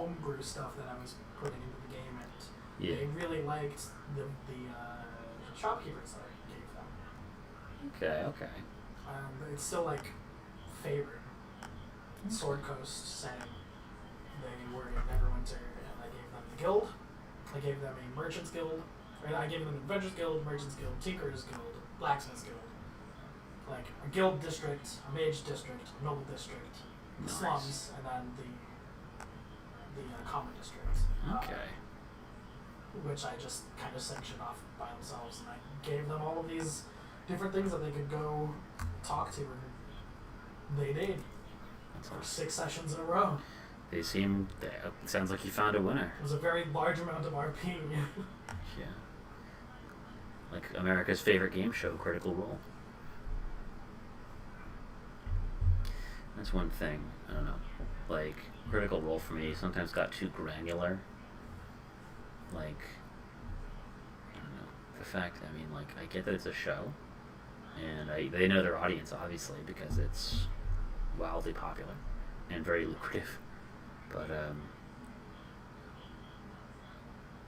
homebrew stuff that I was putting into the game, and Yeah. they really liked the shopkeepers that I gave them. Okay. It's still like favored. Sword Coast setting. They were in Neverwinter, and I gave them the guild. I gave them a merchant's guild. Or I gave them an adventurers guild, merchant's guild, tinkerer's guild, blacksmith's guild. Like a guild district, a mage district, a noble district, the slums, and then the common district. Okay. Which I just kind of sectioned off by themselves, and I gave them all of these different things that they could go talk to, and they did. For 6 sessions in a row. It sounds like you found a winner. It was a very large amount of RP. Yeah. Like America's favorite game show, Critical Role. That's one thing. I don't know. Like, Critical Role for me sometimes got too granular. Like, I don't know. The fact, I get that it's a show. And they know their audience, obviously, because it's wildly popular and very lucrative. But,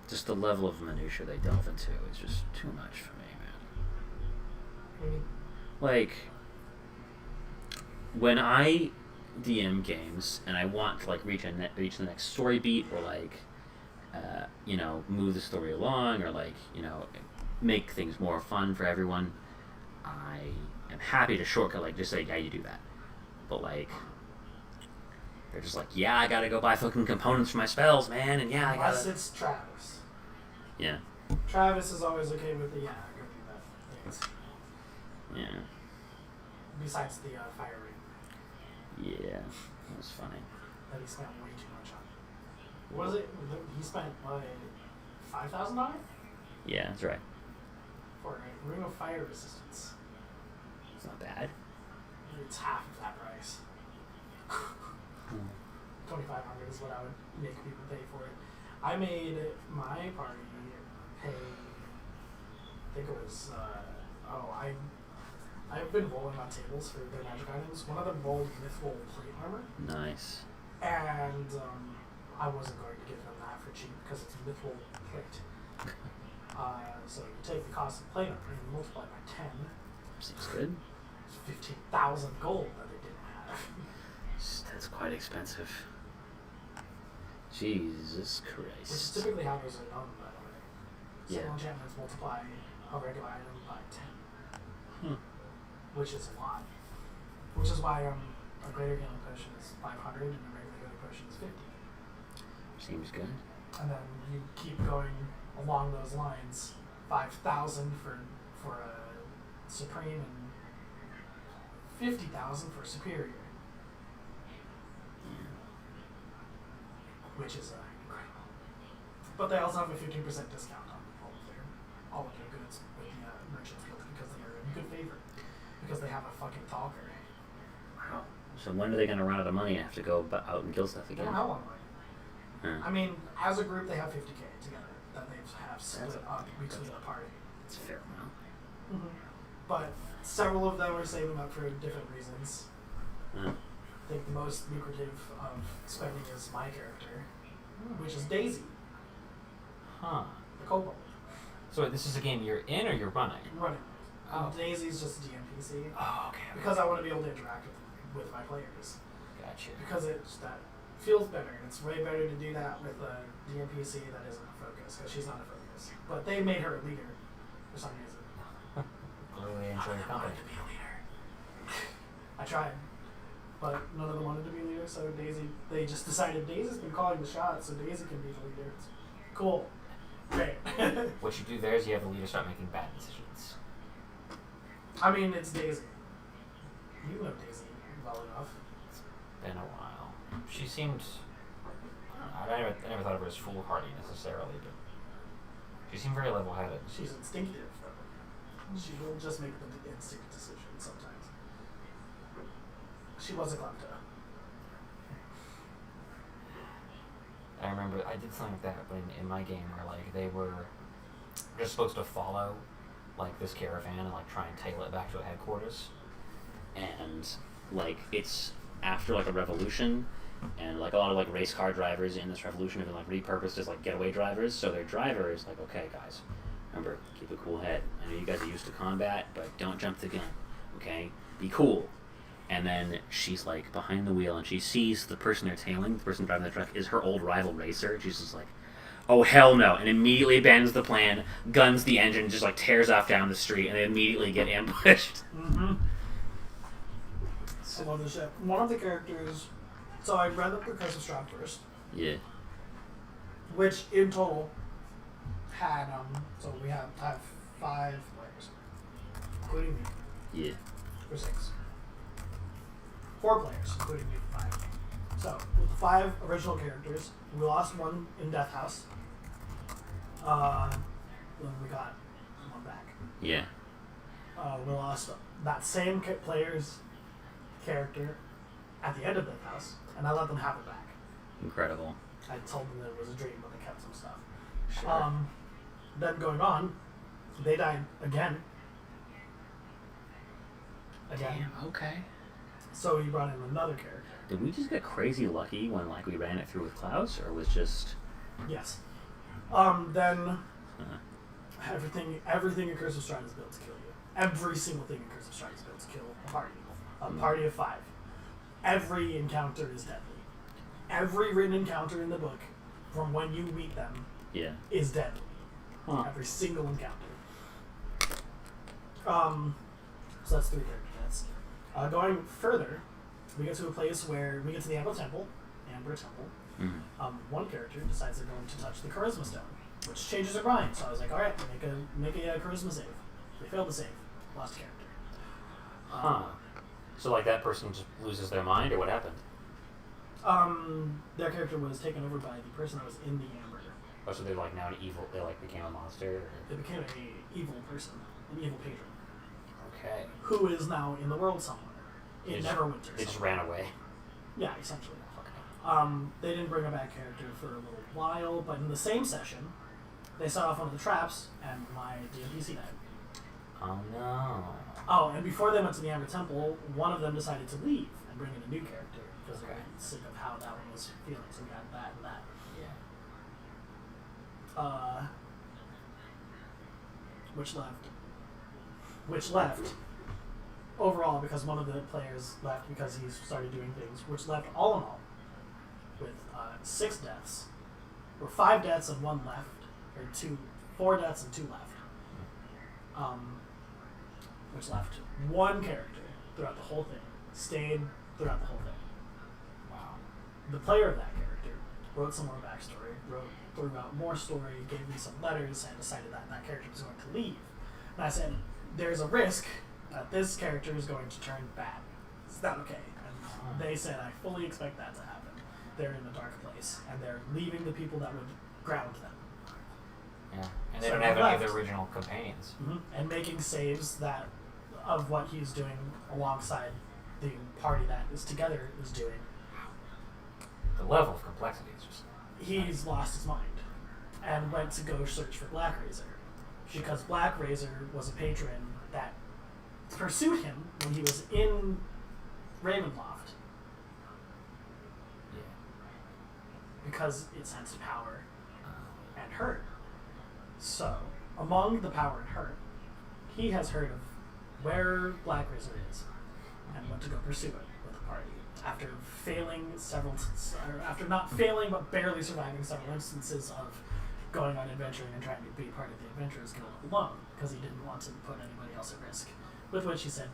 just the level of minutia they delve into is just too much for me, man. Like, when I DM games and I want to reach the next story beat, or move the story along, or make things more fun for everyone, I am happy to shortcut, just say, yeah, you do that. But they're just yeah, I gotta go buy fucking components for my spells, man, and yeah, I gotta. Unless it's Travis. Yeah. Travis is always okay with the go do that things. Yeah. Besides the fire ring. Yeah, that was funny. That he spent way too much on. What was it? He spent $5,000? Yeah, that's right. For a ring of fire resistance. It's not bad. It's half of that price. $2,500 is what I would make people pay for it. I made my party pay. I think it was. I've been rolling on tables for their magic items. One of them rolled Mythril plate armor. Nice. And I wasn't going to give them that for cheap because it's Mythril plate. So you take the cost of plate armor and you multiply by 10. Seems good. It's 15,000 gold that they didn't have. That's quite expensive. Jesus Christ. Which is typically how those are done, by the way. Yeah. Some enchantments multiply a regular item by 10. Which is a lot. Which is why a greater healing potion is 500 and a regular healing potion is 50. Seems good. And then you keep going along those lines. 5,000 for a supreme and 50,000 for superior. Which is incredible. But they also have a 15% discount on all of their goods with the merchants guild because they are in good favor. Because they have a fucking Thalker. Wow. So when are they going to run out of money and have to go out and kill stuff They again? don't have a lot of money. I mean, as a group, they have 50K together that they have split up between the party. It's a fair amount. But several of them are saving up for different reasons. I think the most lucrative of spending is my character, which is Daisy, Huh. the kobold. So this is a game you're in or you're running? Running. Oh. Daisy's just a DMPC. Oh, okay. Because I want to be able to interact with my players. Gotcha. Because that feels better. It's way better to do that with a DMPC that isn't a focus, because she's not a focus. But they made her a leader for some reason. Really enjoy your I company. wanted to be a leader. I tried. But none of them wanted to be a leader, so they just decided Daisy's been calling the shots, so Daisy can be the leader. Cool. Great. What you do there is you have the leader start making bad decisions. I mean, it's Daisy. You know Daisy well enough. It's been a while. She seemed... I never thought of her as foolhardy necessarily, but she seemed very level-headed. She's instinctive, though. She will just make the instinct decision sometimes. She was a klepto. I remember I did something like that in my game where they were just supposed to follow this caravan and try and tail it back to a headquarters. And it's after a revolution, And like a lot of like race car drivers in this revolution have been like repurposed as like getaway drivers. So their driver is like, okay, guys, remember, keep a cool head. I know you guys are used to combat, but don't jump the gun. Okay, be cool. And then she's like behind the wheel, and she sees the person they're tailing, the person driving the truck, is her old rival racer. She's just like, oh hell no, and immediately abandons the plan, guns the engine, just like tears off down the street, and they immediately get ambushed. Mm-hmm. I love this shit. One of the characters, so I read the Percussive Strap first, Yeah. which in total had so I have 5 players, including me, Yeah. for 6. 4 players, including me, for 5. So with the 5 original characters, we lost one in Death House. Then we got one back. Yeah. We lost that same player's character at the end of Death House, and I let them have it back. Incredible. I told them that it was a dream, but they kept some stuff. Sure. Then going on, they died again. Damn, okay. So he brought in another character. Did we just get crazy lucky when like we ran it through with Klaus, or was just Yes. Then everything in Curse of Strahd is built to kill you. Every single thing in Curse of Strahd is built to kill a party. A party of 5. Every encounter is deadly. Every written encounter in the book, from when you meet them, yeah. is deadly. Huh. Every single encounter. So that's 3 character deaths. Going further, we get to a place where we get to the Amber Temple. Mm-hmm. One character decides they're going to touch the Charisma Stone, which changes their mind. So I was like, all right, make a Charisma save. They failed the save. Lost a character. Huh. So like that person just loses their mind, or what happened? Their character was taken over by the person that was in the Amber. Oh, so they're like now an evil. They like became a monster. Or? They became an evil person, an evil patron, Okay. who is now in the world somewhere. In Neverwinter. They just ran away. Yeah, essentially. They didn't bring a back character for a little while, but in the same session, they set off one of the traps, and my DMPC died. Oh no. Oh, and before they went to the Amber Temple, one of them decided to leave and bring in a new character because they were sick of how that one was feeling. So we got that and that. Yeah. Which left overall because one of the players left because he started doing things. Which left all in all with 6 deaths, or 5 deaths and 1 left, or 4 deaths and 2 left. Which left 1 character throughout the whole thing, stayed throughout the whole thing. Wow. The player of that character wrote some more backstory, threw out more story, gave me some letters, and decided that that character was going to leave. And I said, there's a risk that this character is going to turn bad. Is that okay? And they said, I fully expect that to happen. They're in a dark place, and they're leaving the people that would ground them. Yeah. And they So don't they have any of left. the original companions. Mm-hmm. And making saves that of what he's doing alongside the party that is together is doing. The level of complexity is just. He's lost his mind and went to go search for Black Razor because Black Razor was a patron that pursued him when he was in Ravenloft Yeah. because it sensed power and hurt. So, among the power and hurt, he has heard of where Black Razor is and went to go pursue it with the party. After after not failing but barely surviving several instances of going on adventuring and trying to be part of the Adventurers Guild alone because he didn't want to put anybody else at risk. With which he said,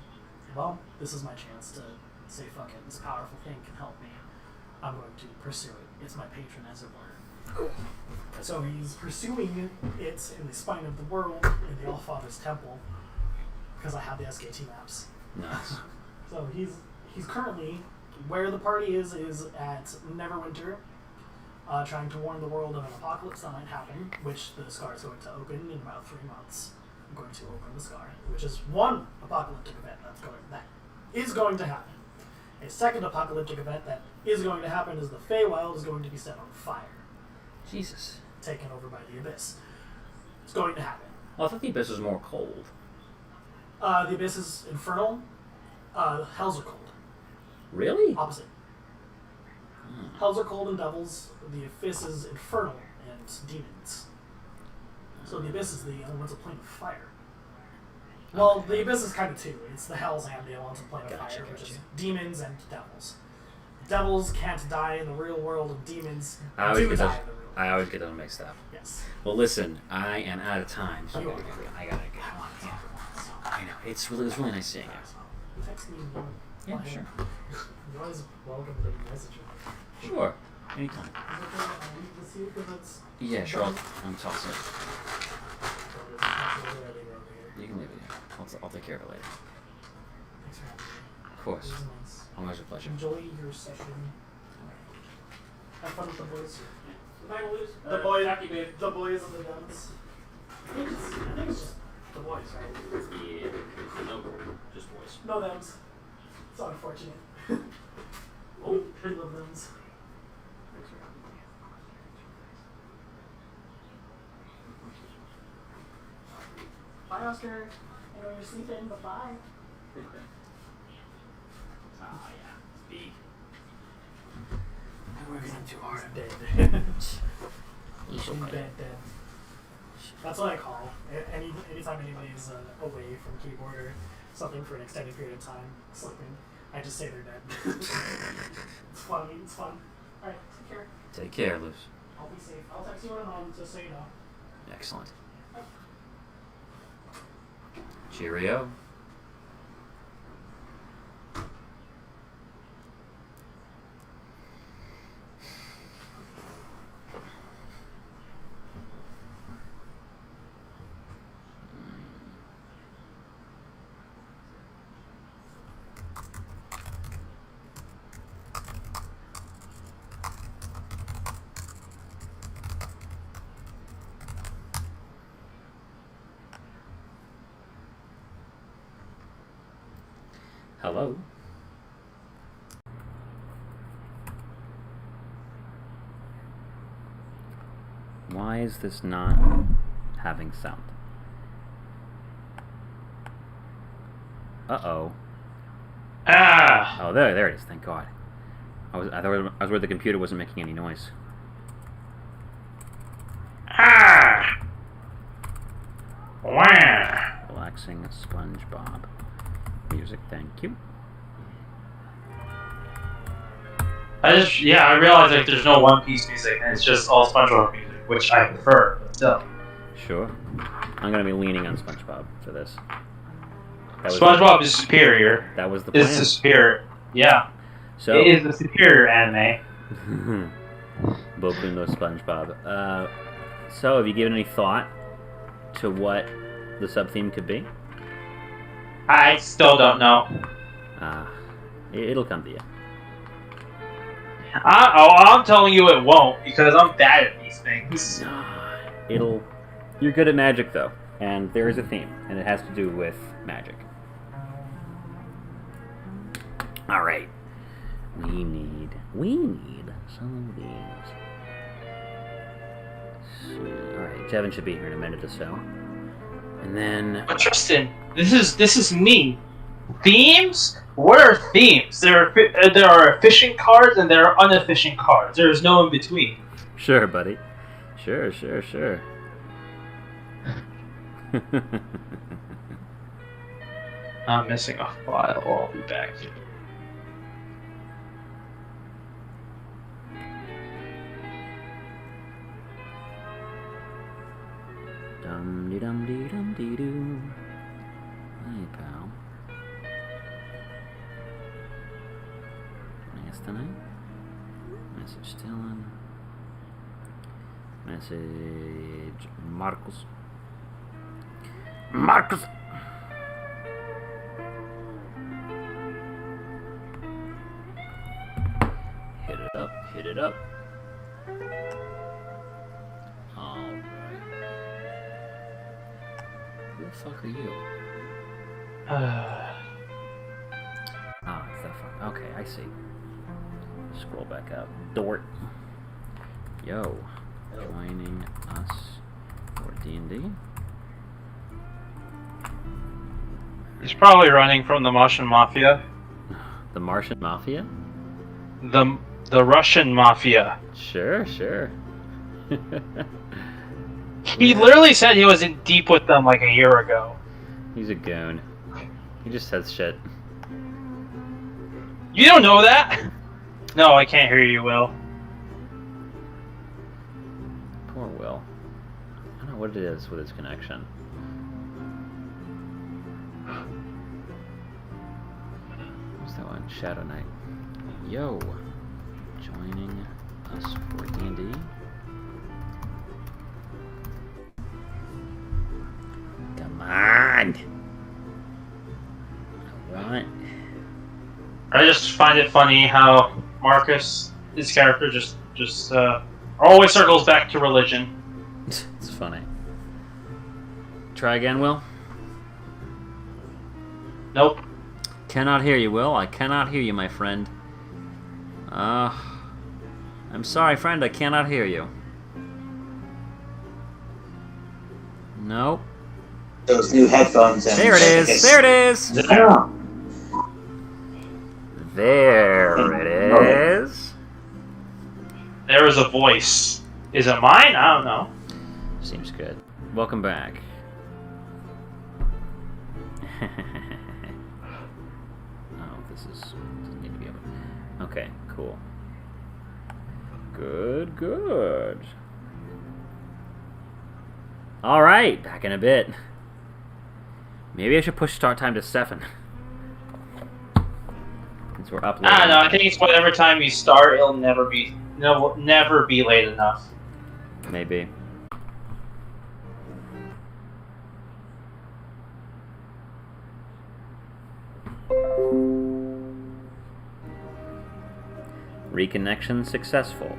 well, this is my chance to say fuck it, this powerful thing can help me. I'm going to pursue it. It's my patron, as it were. So he's pursuing it in the spine of the world in the Allfather's Temple because I have the SKT maps. Nice. So he's currently where the party is at Neverwinter, trying to warn the world of an apocalypse that might happen, which the Scar is going to open in about 3 months. I'm going to open the Scar, which is one apocalyptic event that is going to happen. A second apocalyptic event that is going to happen is the Feywild is going to be set on fire, Jesus. taken over by the Abyss. It's going to happen. Well, I thought the Abyss was more cold. The Abyss is infernal. Hells are cold. Really? Opposite. Hells are cold and devils. The abyss is infernal and demons. So the abyss is the elemental plane of fire. Well, the abyss is kind of two. It's the hells and the elemental plane of fire, which is demons and devils. Devils can't die in the real world, and demons do die in the real world. I always get them mixed up. Yes. Well, listen, I am out of time. So You are. I gotta get on. Yeah. I know. It was really nice seeing you. Text me. Yeah, sure. You're always welcome to message me. Sure. Anytime. Is it okay that I leave this here because it's... Yeah, sure. I'm tossing it. That's really over here. You can leave it here. I'll take care of it later. Thanks for having me. Of course. It was nice. Always a pleasure. Enjoy your session. Have fun with the boys. The boys. The boys and the guns. I think it's just the boys, right? Yeah. No, just boys. No thems. It's unfortunate. Oh, I love thems. Bye, Oscar. I know you're sleeping, but bye. Oh, yeah. Speed. I'm working too hard. Dead. He's so dead. That's what I call anytime anybody's away from keyboard or something for an extended period of time, sleeping. I just say they're dead. It's funny. It's fun. All right, take care. Take care, Luce. I'll be safe. I'll text you when I'm home, just so you know. Excellent. Cheerio. Hello. Why is this not having sound? Uh-oh. Ah! Oh, there it is. Thank God. I was where the computer wasn't making any noise. Ah! Wow! Relaxing SpongeBob. Music, thank you. I realize like there's no One Piece music and it's just all SpongeBob music, which I prefer, but still. Sure. I'm gonna be leaning on SpongeBob for this. SpongeBob is superior. That was the plan. It's the superior. Yeah. So It is the superior anime. Boku no SpongeBob. So have you given any thought to what the sub-theme could be? I still don't know. It'll come to you. I'm telling you it won't, because I'm bad at these things. You're good at magic, though, and there is a theme, and it has to do with magic. All right, we need some of these. All right, Jevin should be here in a minute or so, and then. But Tristan, this is me. Themes? What are themes? There are efficient cards and there are inefficient cards. There is no in between. Sure, buddy. Sure. I'm missing a file. I'll be back. Dum dee dum dee dum dee doo. Hey, pal. Joining us tonight? Message Dylan. Message Marcos. Marcos! Hit it up. Alright. Who the fuck are you? It's that fuck. Okay, I see. Scroll back up. Dort. Yo. Joining us for D&D. He's probably running from the Martian Mafia. The Martian Mafia? The Russian mafia. Sure, sure. He literally said he was in deep with them like a year ago. He's a goon. He just says shit. You don't know that? No, I can't hear you, Will. Poor Will. I don't know what it is with his connection. What's that one? Shadow Knight. Yo! Joining us for D&D. Come on! I want... I just find it funny how Marcus, his character, just always circles back to religion. It's funny. Try again, Will? Nope. Cannot hear you, Will. I cannot hear you, my friend. I'm sorry, friend. I cannot hear you. Nope. Those new headphones. And There it is. There it is. Yeah. There it is. There is a voice. Is it mine? I don't know. Seems good. Welcome back. Doesn't need to be open. Okay, cool. Good, good. Alright, back in a bit. Maybe I should push start time to 7. Since we're uploading. I don't know. I think it's whatever time you start, it'll never be late enough. Maybe. Reconnection successful.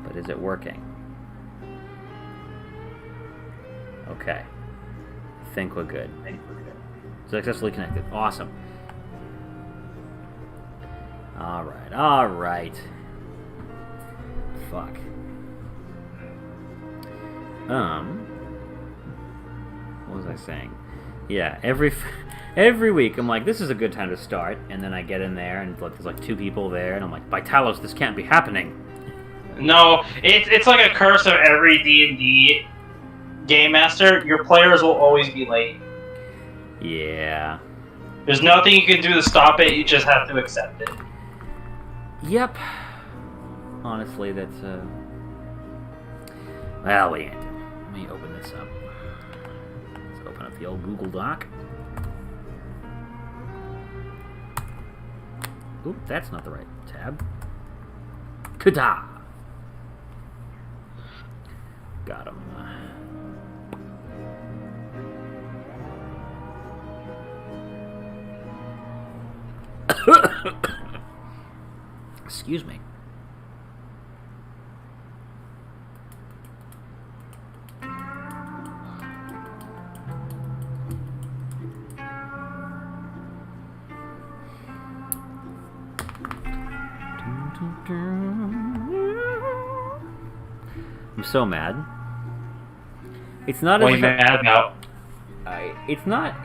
But is it working? Okay. I think we're good. Successfully connected. Awesome. Alright, alright. Fuck. What was I saying? Yeah, every week I'm like, this is a good time to start, and then I get in there and there's like 2 people there, and I'm like, Vitalos, this can't be happening. No, it's like a curse of every D&D game master. Your players will always be late. Yeah. There's nothing you can do to stop it. You just have to accept it. Yep. Honestly, that's well, what are you gonna do? Let me open this up. Let's open up the old Google Doc. Oop, that's not the right tab. Kuda! Got him. Excuse me. I'm so mad. It's not What as are you mad about? it's not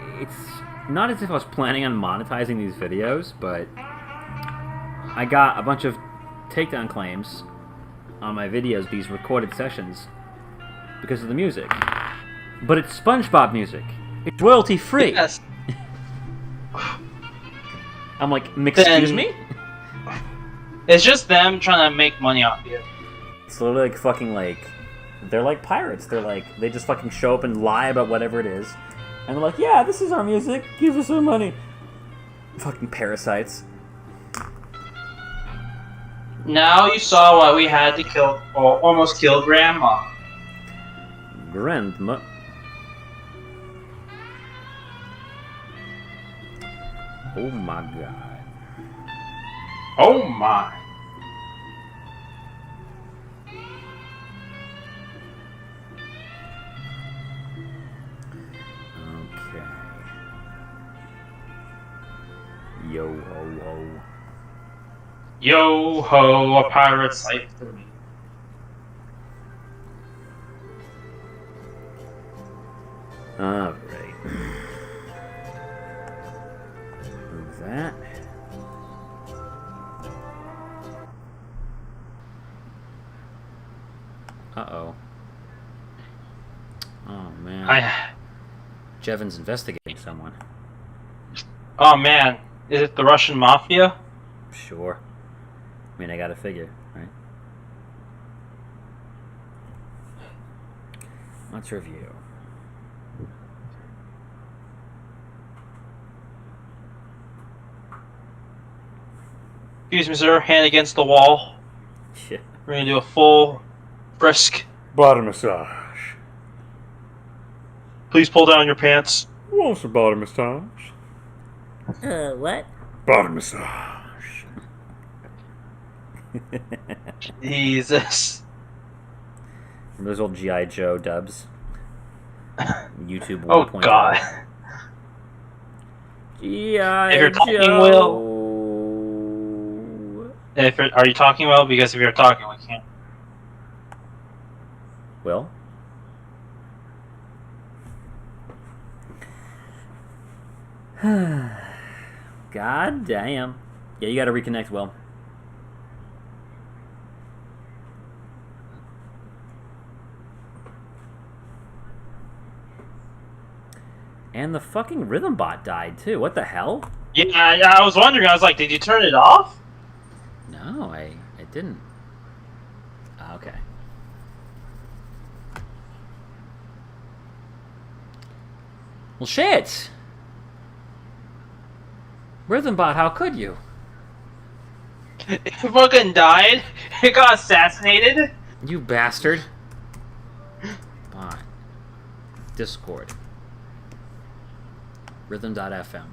as if I was planning on monetizing these videos, but I got a bunch of takedown claims on my videos, these recorded sessions, because of the music. But it's SpongeBob music. It's royalty free. Yes. I'm like, excuse me? It's just them trying to make money off you. It's literally like fucking like, they're like pirates. They're like, they just fucking show up and lie about whatever it is. And they're like, yeah, this is our music. Give us some money. Fucking parasites. Now you saw why we had to kill, or almost kill Grandma. Grandma. Oh my god. Oh my. Okay. Yo ho ho. Yo ho, a pirate's life to me. Alright. Uh-oh. Oh, man. I. Jevon's investigating someone. Oh man, is it the Russian mafia? Sure. I mean, I gotta figure, right? Let's review. Excuse me, sir. Hand against the wall. Yeah. We're gonna do a full frisk. Body massage. Please pull down your pants. Who wants a body massage? What? Body massage. Jesus. Remember those old G.I. Joe dubs? YouTube 1.0. Oh God. G.I. If you're talking, Joe. Are you talking, Will? Because if you're talking, we can't. Will? God damn. Yeah, you gotta reconnect, Will. And the fucking rhythm bot died too. What the hell? Yeah, I was wondering. I was like, did you turn it off? No, I didn't. Okay. Well, shit. Rhythm bot, how could you? It fucking died. It got assassinated. You bastard. Bot. Discord. Rhythm.fm.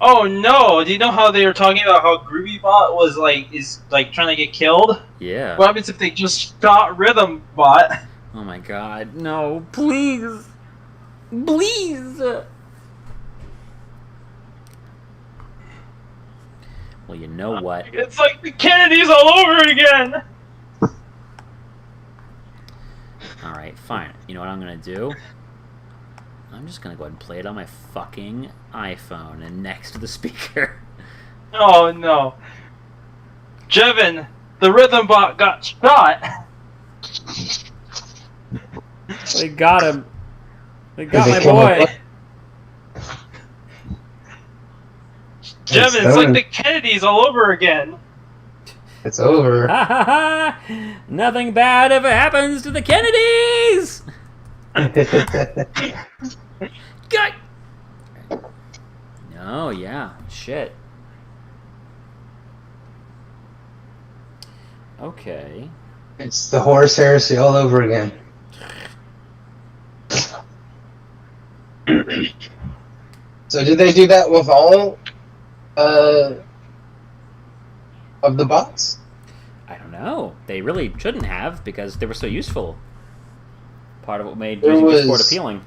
Oh no! Do you know how they were talking about how GroovyBot is trying to get killed? Yeah. What happens if they just shot RhythmBot? Oh my god. No, please. Please. Well, you know what? It's like the Kennedys all over again. Alright, fine. You know what I'm gonna do? I'm just gonna go ahead and play it on my fucking iPhone and next to the speaker. Oh no. Jevon, the RhythmBot got shot. They got him. They got They my killed boy. him. Jevon, it's like the Kennedys all over again. It's over. Ha ha ha! Nothing bad ever happens to the Kennedys! God! No, yeah. Shit. Okay. It's the horse heresy all over again. So did they do that with all of the bots? I don't know. They really shouldn't have because they were so useful. Part of what made There using Discord was- appealing.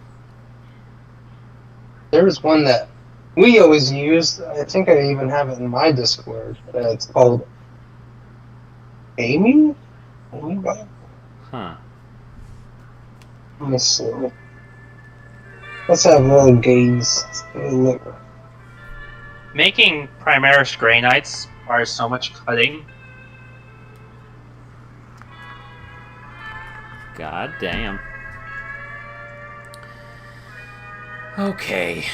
There was one that we always used. I think I even have it in my Discord. It's called Amy? Let Huh. me see. Let's have a little gaze. Let's have a look. Making Primaris Grey Knights requires so much cutting. God damn. Okay.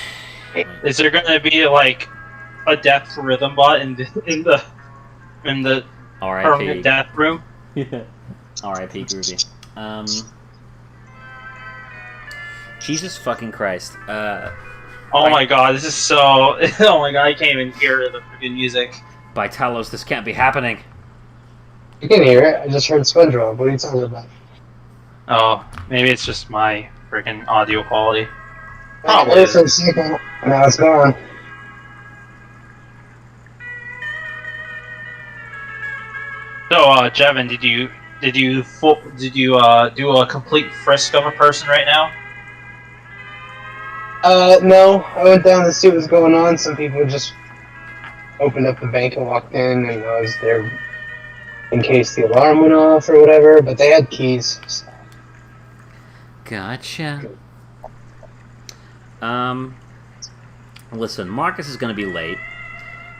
Is there gonna be like a death RhythmBot in the permanent R.I.P. death room? R.I.P. Groovy. Jesus fucking Christ. Oh my god, this is so. Oh my god, I can't even hear the freaking music. By Talos, this can't be happening. You can hear it. I just heard SpongeBob. What are you talking about? Oh, maybe it's just my freaking audio quality. I Probably. heard it for a second. Now it's gone. So, Jevon, did you do a complete frisk of a person right now? No. I went down to see what was going on. Some people just opened up the bank and walked in, and I was there in case the alarm went off or whatever, but they had keys. So. Gotcha. Listen, Marcus is going to be late.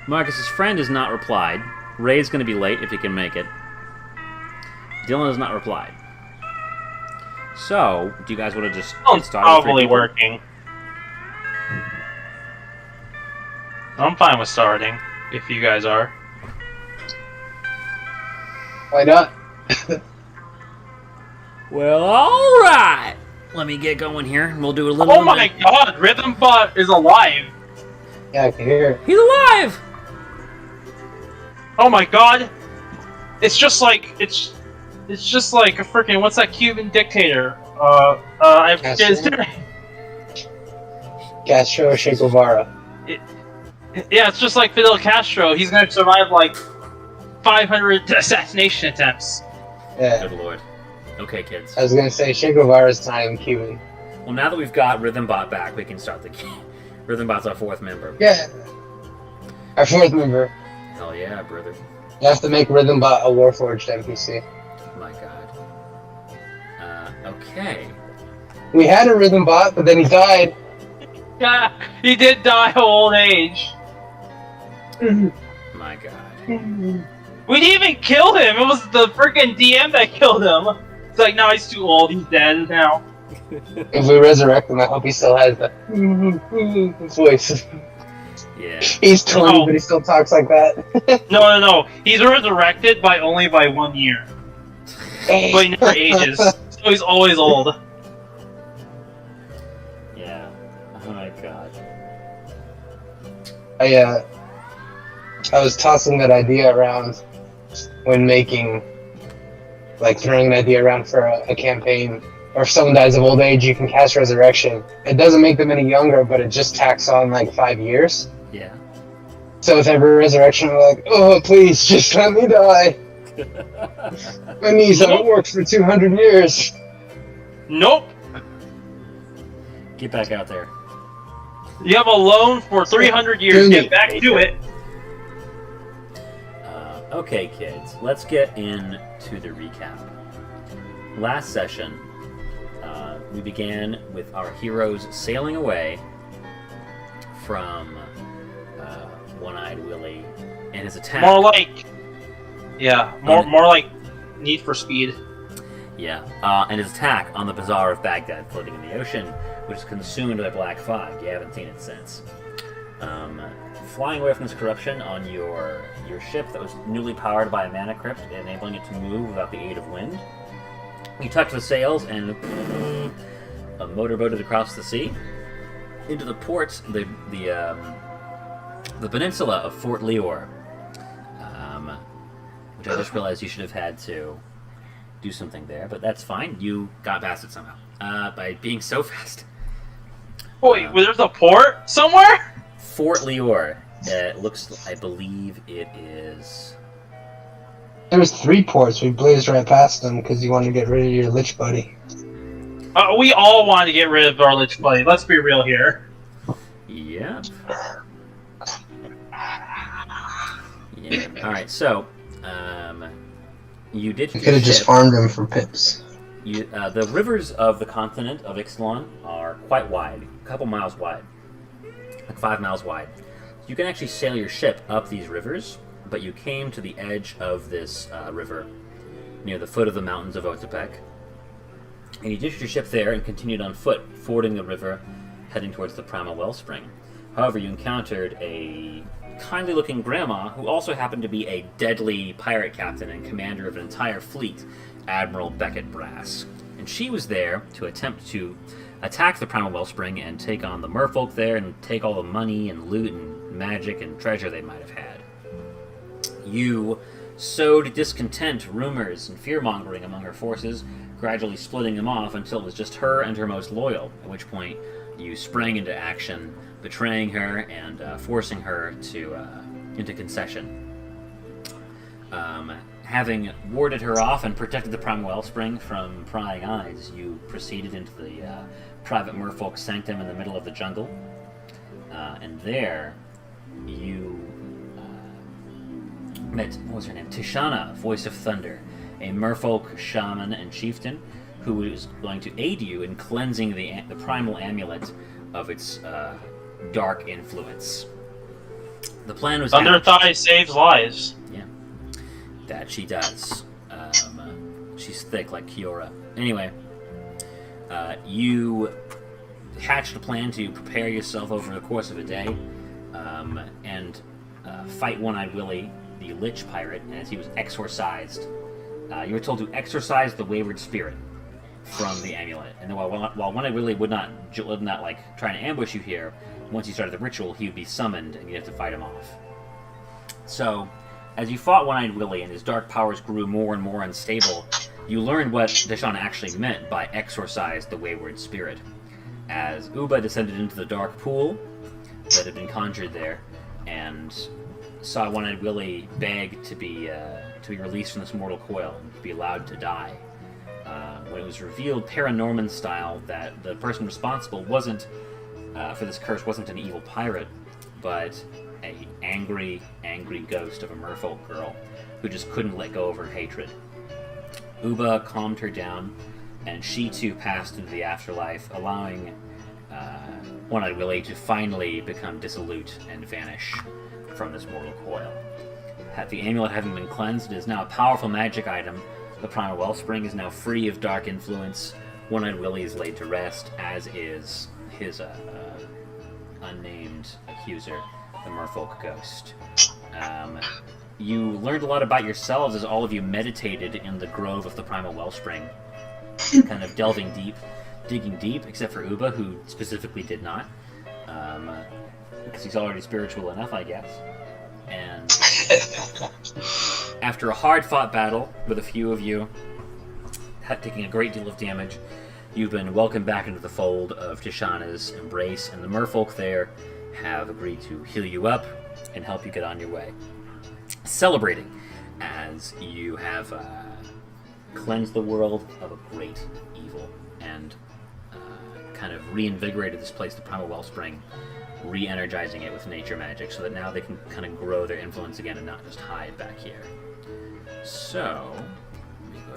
Marcus's friend has not replied. Ray's going to be late if he can make it. Dylan has not replied. So, do you guys want to just Phone's get started? with three probably people? working. I'm fine with starting, if you guys are. Why not? Well, all right. Let me get going here, and we'll do a little. Oh my god, Rhythmbot is alive! Yeah, I can hear it. He's alive. Oh my god! It's just like a freaking what's that Cuban dictator? I forget his Castro? name. Castro Che Guevara. Yeah, it's just like Fidel Castro. He's gonna survive like 500 assassination attempts. Yeah. Good lord. Okay, kids. I was gonna say Che Guevara's time Cuban. Well, now that we've got Rhythmbot back, we can start the game. Rhythmbot's our fourth member. Yeah. Our fourth member. Hell yeah, brother. You have to make Rhythmbot a Warforged NPC. My god. Okay. We had a Rhythmbot, but then he died. Yeah, he did die of old age. My god. We didn't even kill him. It was the freaking DM that killed him. It's like, no, he's too old. He's dead now. If we resurrect him, I hope he still has the voice. Yeah. He's 20, No. but he still talks like that. No. He's resurrected only by 1 year. But he never ages. So he's always old. Yeah. Oh my god. I was tossing that idea around when making, like, throwing an idea around for a campaign. Or if someone dies of old age, you can cast Resurrection. It doesn't make them any younger, but it just tacks on, like, 5 years. Yeah. So with every resurrection, we're like, oh, please, just let me die. My knees haven't worked for 200 years. Nope. Get back out there. You have a loan for 300 years. Get back to it. Okay, kids. Let's get into the recap. Last session, we began with our heroes sailing away from One-Eyed Willie and his attack. More like Need for Speed. Yeah, and his attack on the Bazaar of Baghdad floating in the ocean, which is consumed by black fog. You haven't seen it since. Flying away from this corruption on your ship that was newly powered by a mana crypt, enabling it to move without the aid of wind. You touch the sails and a motorboated across the sea into the ports, the peninsula of Fort Leor, which I just realized you should have had to do something there, but that's fine. You got past it somehow by being so fast. Wait, there's a port somewhere? Fort Leor. It looks, I believe it is. There was 3 ports. We blazed right past them because you wanted to get rid of your Lich buddy. We all want to get rid of our Lich Buddy. Let's be real here. Yeah. Yeah. All right. So, you did. You could have just farmed him for pips. The rivers of the continent of Ixtlan are quite wide, a couple miles wide, like 5 miles wide. You can actually sail your ship up these rivers, but you came to the edge of this river, near the foot of the mountains of Otepec, and you ditched your ship there and continued on foot, fording the river, heading towards the Primal Wellspring. However, you encountered a kindly-looking grandma who also happened to be a deadly pirate captain and commander of an entire fleet, Admiral Beckett Brass. And she was there to attempt to attack the Primal Wellspring and take on the merfolk there and take all the money and loot and magic and treasure they might have had. You sowed discontent, rumors, and fear-mongering among her forces, gradually splitting them off until it was just her and her most loyal, at which point you sprang into action, betraying her and forcing her into concession. Having warded her off and protected the Primal Wellspring from prying eyes, you proceeded into the private merfolk sanctum in the middle of the jungle, and there you met, what was her name? Tishana, Voice of Thunder, a merfolk shaman and chieftain who is going to aid you in cleansing the primal amulet of its dark influence. The plan was Thunder Thigh saves lives. Yeah, that she does. she's thick like Kiora. Anyway, you hatched a plan to prepare yourself over the course of a day, and fight One-Eyed Willie, the Lich Pirate, as he was exorcised. You were told to exorcise the wayward spirit from the amulet, and then while One-Eyed Willie would not like try to ambush you here, once you started the ritual, he would be summoned, and you'd have to fight him off. So, as you fought One-Eyed Willie and his dark powers grew more and more unstable, you learned what Deshaun actually meant by exorcise the wayward spirit. As Uba descended into the dark pool that had been conjured there, and saw One-Eyed Willie beg to be released from this mortal coil and to be allowed to die. When it was revealed, Paranorman style, that the person responsible wasn't for this curse wasn't an evil pirate, but a angry ghost of a merfolk girl who just couldn't let go of her hatred. Uba calmed her down, and she too passed into the afterlife, allowing One-Eyed Willie to finally become dissolute and vanish from this mortal coil. The amulet having been cleansed, it is now a powerful magic item. The Primal Wellspring is now free of dark influence. One-Eyed Willie is laid to rest, as is his unnamed accuser, the Merfolk Ghost. You learned a lot about yourselves as all of you meditated in the grove of the Primal Wellspring, kind of digging deep, except for Uba, who specifically did not, because he's already spiritual enough, I guess. And after a hard-fought battle with a few of you, taking a great deal of damage, you've been welcomed back into the fold of Tishana's embrace, and the merfolk there have agreed to heal you up and help you get on your way. Celebrating as you have cleansed the world of a great evil and kind of reinvigorated this place, the Primal Wellspring, re-energizing it with nature magic so that now they can kind of grow their influence again and not just hide back here. So, let me go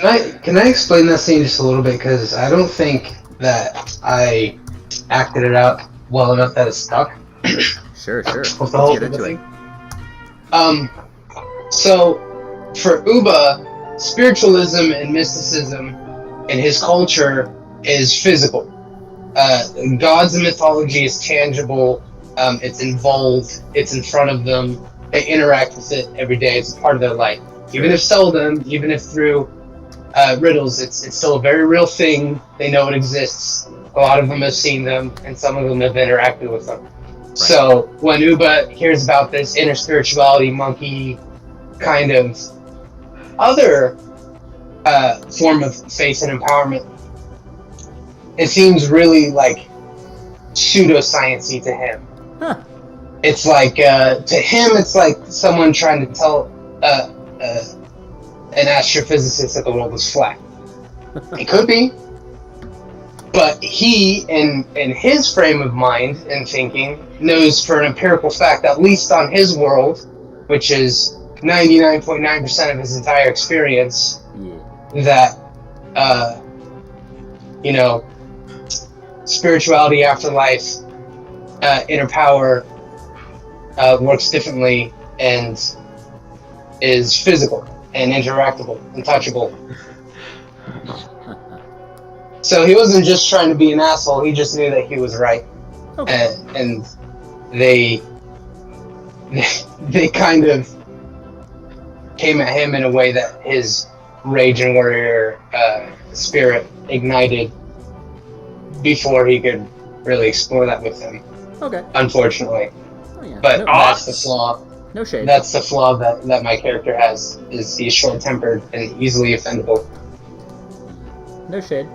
ahead. Can I explain that scene just a little bit, because I don't think that I acted it out well enough that it stuck. Sure. With the whole thing. So for Uba, spiritualism and mysticism in his culture is physical. Gods and mythology is tangible. It's involved. It's in front of them. They interact with it every day. It's a part of their life. Even if seldom, even if through riddles, it's still a very real thing. They know it exists. A lot of them have seen them, and some of them have interacted with them. Right. So when Uba hears about this inner spirituality monkey kind of other form of faith and empowerment, it seems really like pseudoscience-y to him. Huh. It's like, to him, it's like someone trying to tell an astrophysicist that the world is flat. It could be. But he, in his frame of mind and thinking, knows for an empirical fact, at least on his world, which is 99.9% of his entire experience, that, spirituality, afterlife, inner power works differently and is physical and interactable and touchable. So he wasn't just trying to be an asshole, he just knew that he was right. Okay. And they kind of came at him in a way that his rage and warrior spirit ignited before he could really explore that with them. Okay. Unfortunately. Oh, yeah. But that's the flaw. No shade. That's the flaw that my character has, is he's short-tempered and easily offendable. No shade.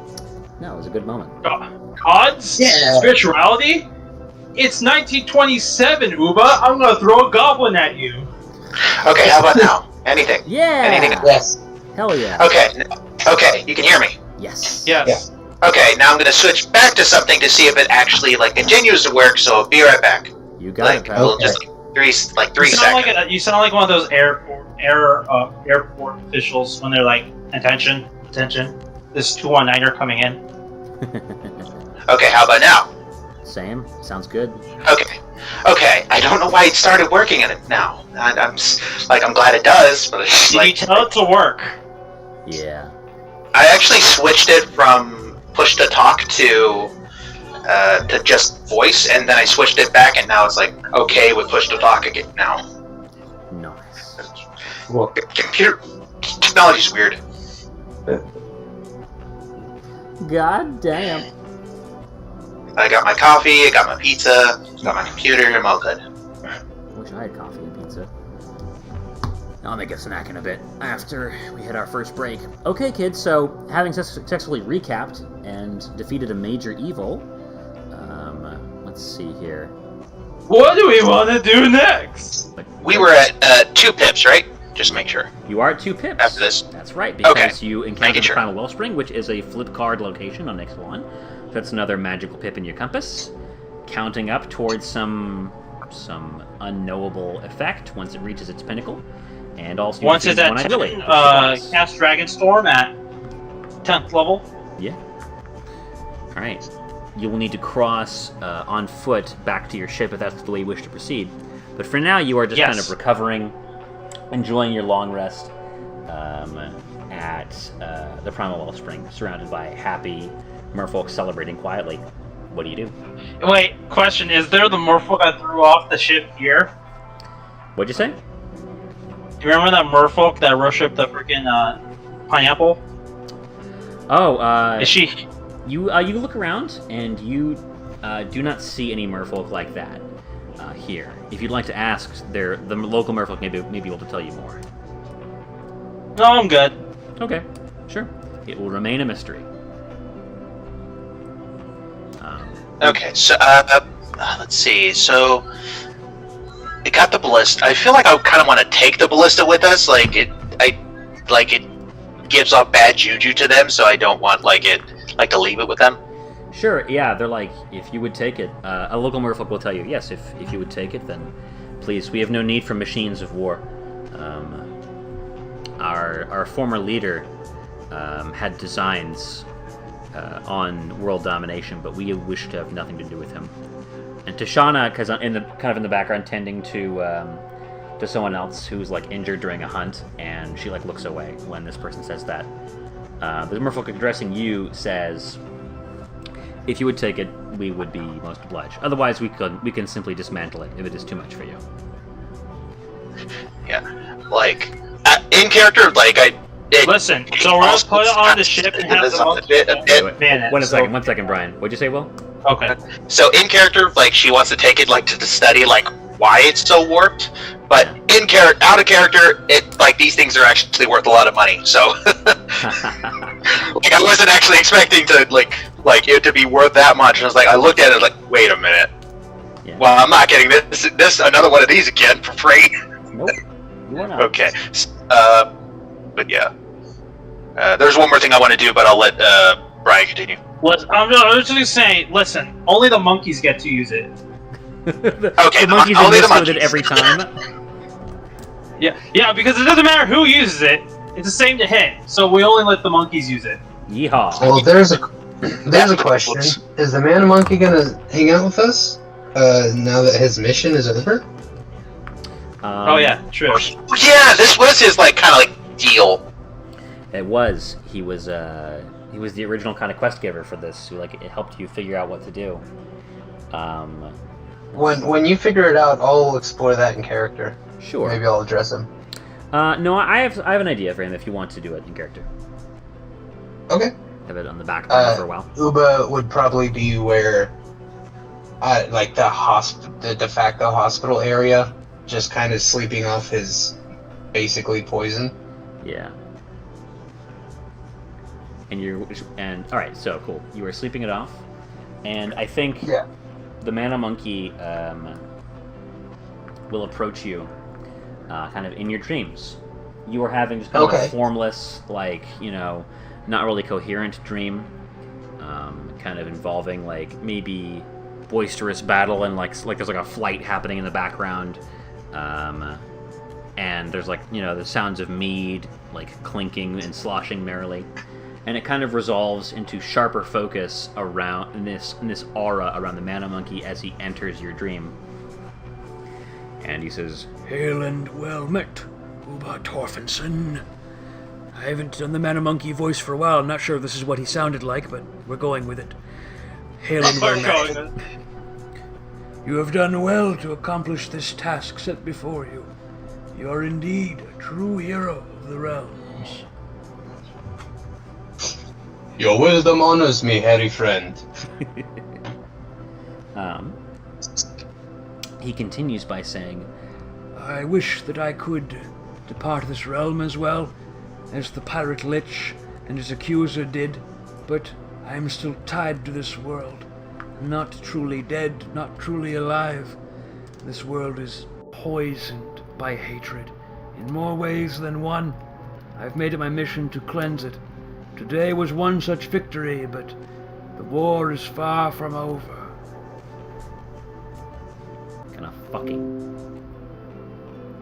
No, it was a good moment. Gods? Yeah. Spirituality? It's 1927, Uba. I'm gonna throw a goblin at you. Okay, how about now? Anything? Yeah! Anything else? Yes. Hell yeah. Okay, you can hear me? Yes. Yes. Yeah. Okay, now I'm gonna switch back to something to see if it actually, continues to work, so I'll be right back. You got it, pal. Just, 3 You seconds. you sound like one of those airport officials when they're like, attention, this 219er coming in. Okay, how about now? Same. Sounds good. Okay. Okay, I don't know why it started working in it now. I'm glad it does, but it's just Did you tell it to work? Yeah. I actually switched it from push to talk to just voice, and then I switched it back, and now it's like okay with push to talk again now. Nice. Well, Computer technology's weird. God damn. I got my coffee, I got my pizza, got my computer, I'm all good. Wish I had coffee and pizza. I'll make a snack in a bit after we hit our first break. Okay, kids, so having successfully recapped and defeated a major evil, let's see here. What do we want to do next? We were at 2 pips, right? Just make sure. You are at 2 pips. After this? That's right, because Okay. you encountered the Primal Wellspring, which is a flip card location on next one. That's another magical pip in your compass, counting up towards some unknowable effect once it reaches its pinnacle. And also Once it's at 10, cast Dragonstorm at 10th level. Yeah. Alright. You will need to cross on foot back to your ship if that's the way you wish to proceed. But for now, you are just kind of recovering, enjoying your long rest at the Primal Wellspring, surrounded by happy merfolk celebrating quietly. What do you do? Wait, question: is there the merfolk that threw off the ship here? What'd you say? Do you remember that merfolk that worshipped the freaking pineapple? Oh, Is she? You look around and you do not see any merfolk like that here. If you'd like to ask, the local merfolk may be able to tell you more. No, I'm good. Okay, sure. It will remain a mystery. Okay, so let's see. So it got the ballista. I feel like I kind of want to take the ballista with us. It gives off bad juju to them, so I don't want to leave it with them. Sure, yeah, they're like, if you would take it, a local merfolk will tell you, yes, if you would take it, then please, we have no need for machines of war. Our former leader had designs on world domination, but we wish to have nothing to do with him. And Tashana, because in the background, tending to someone else who's injured during a hunt, and she looks away when this person says that. The merfolk addressing you says, if you would take it, we would be most obliged. Otherwise, we can simply dismantle it if it is too much for you. Yeah, in character, Listen, so we're gonna put it on the ship and have the monkey One second, Brian. What'd you say, Will? Okay. So in character, she wants to take it to study why it's so warped. But out of character, these things are actually worth a lot of money. So I wasn't actually expecting to it to be worth that much. And I was I looked at it wait a minute. Yeah. Well, I'm not getting this another one of these again for free. Nope. You are not. Okay. But yeah. There's one more thing I want to do, but I'll let Brian continue. I'm just gonna say, listen, only the monkeys get to use it. Okay, the monkeys only exist the with it every time. Yeah, because it doesn't matter who uses it. It's the same to him. So we only let the monkeys use it. Yeehaw. well, there's a question. Is the man monkey gonna hang out with us now that his mission is over? Oh yeah, true. Yeah, this was his kind of deal. It was. He was the original kind of quest giver for this, who it helped you figure out what to do. When you figure it out, I'll explore that in character. Sure. Maybe I'll address him. No, I have an idea for him if you want to do it in character. Okay. Have it on the back burner for a while. Uba would probably be where, the de facto hospital area, just kind of sleeping off his basically poison. Yeah. And all right, so cool. You were sleeping it off, and I think the mana monkey will approach you, kind of in your dreams. You are having just kind of a formless, not really coherent dream, kind of involving maybe boisterous battle and there's a flight happening in the background, and there's the sounds of mead clinking and sloshing merrily. And it kind of resolves into sharper focus around in this aura around the mana monkey as he enters your dream. And he says, "Hail and well met, Uba Torfinson. I haven't done the Mana Monkey voice for a while. I'm not sure if this is what he sounded like, but we're going with it. Hail and well met. You have done well to accomplish this task set before you. You are indeed a true hero of the realms." Your wisdom honors me, hairy friend. He continues by saying, I wish that I could depart this realm as well as the pirate Lich and his accuser did, but I am still tied to this world. Not truly dead, not truly alive. This world is poisoned by hatred in more ways than one. I've made it my mission to cleanse it. Today was one such victory, but the war is far from over. Gonna fucking...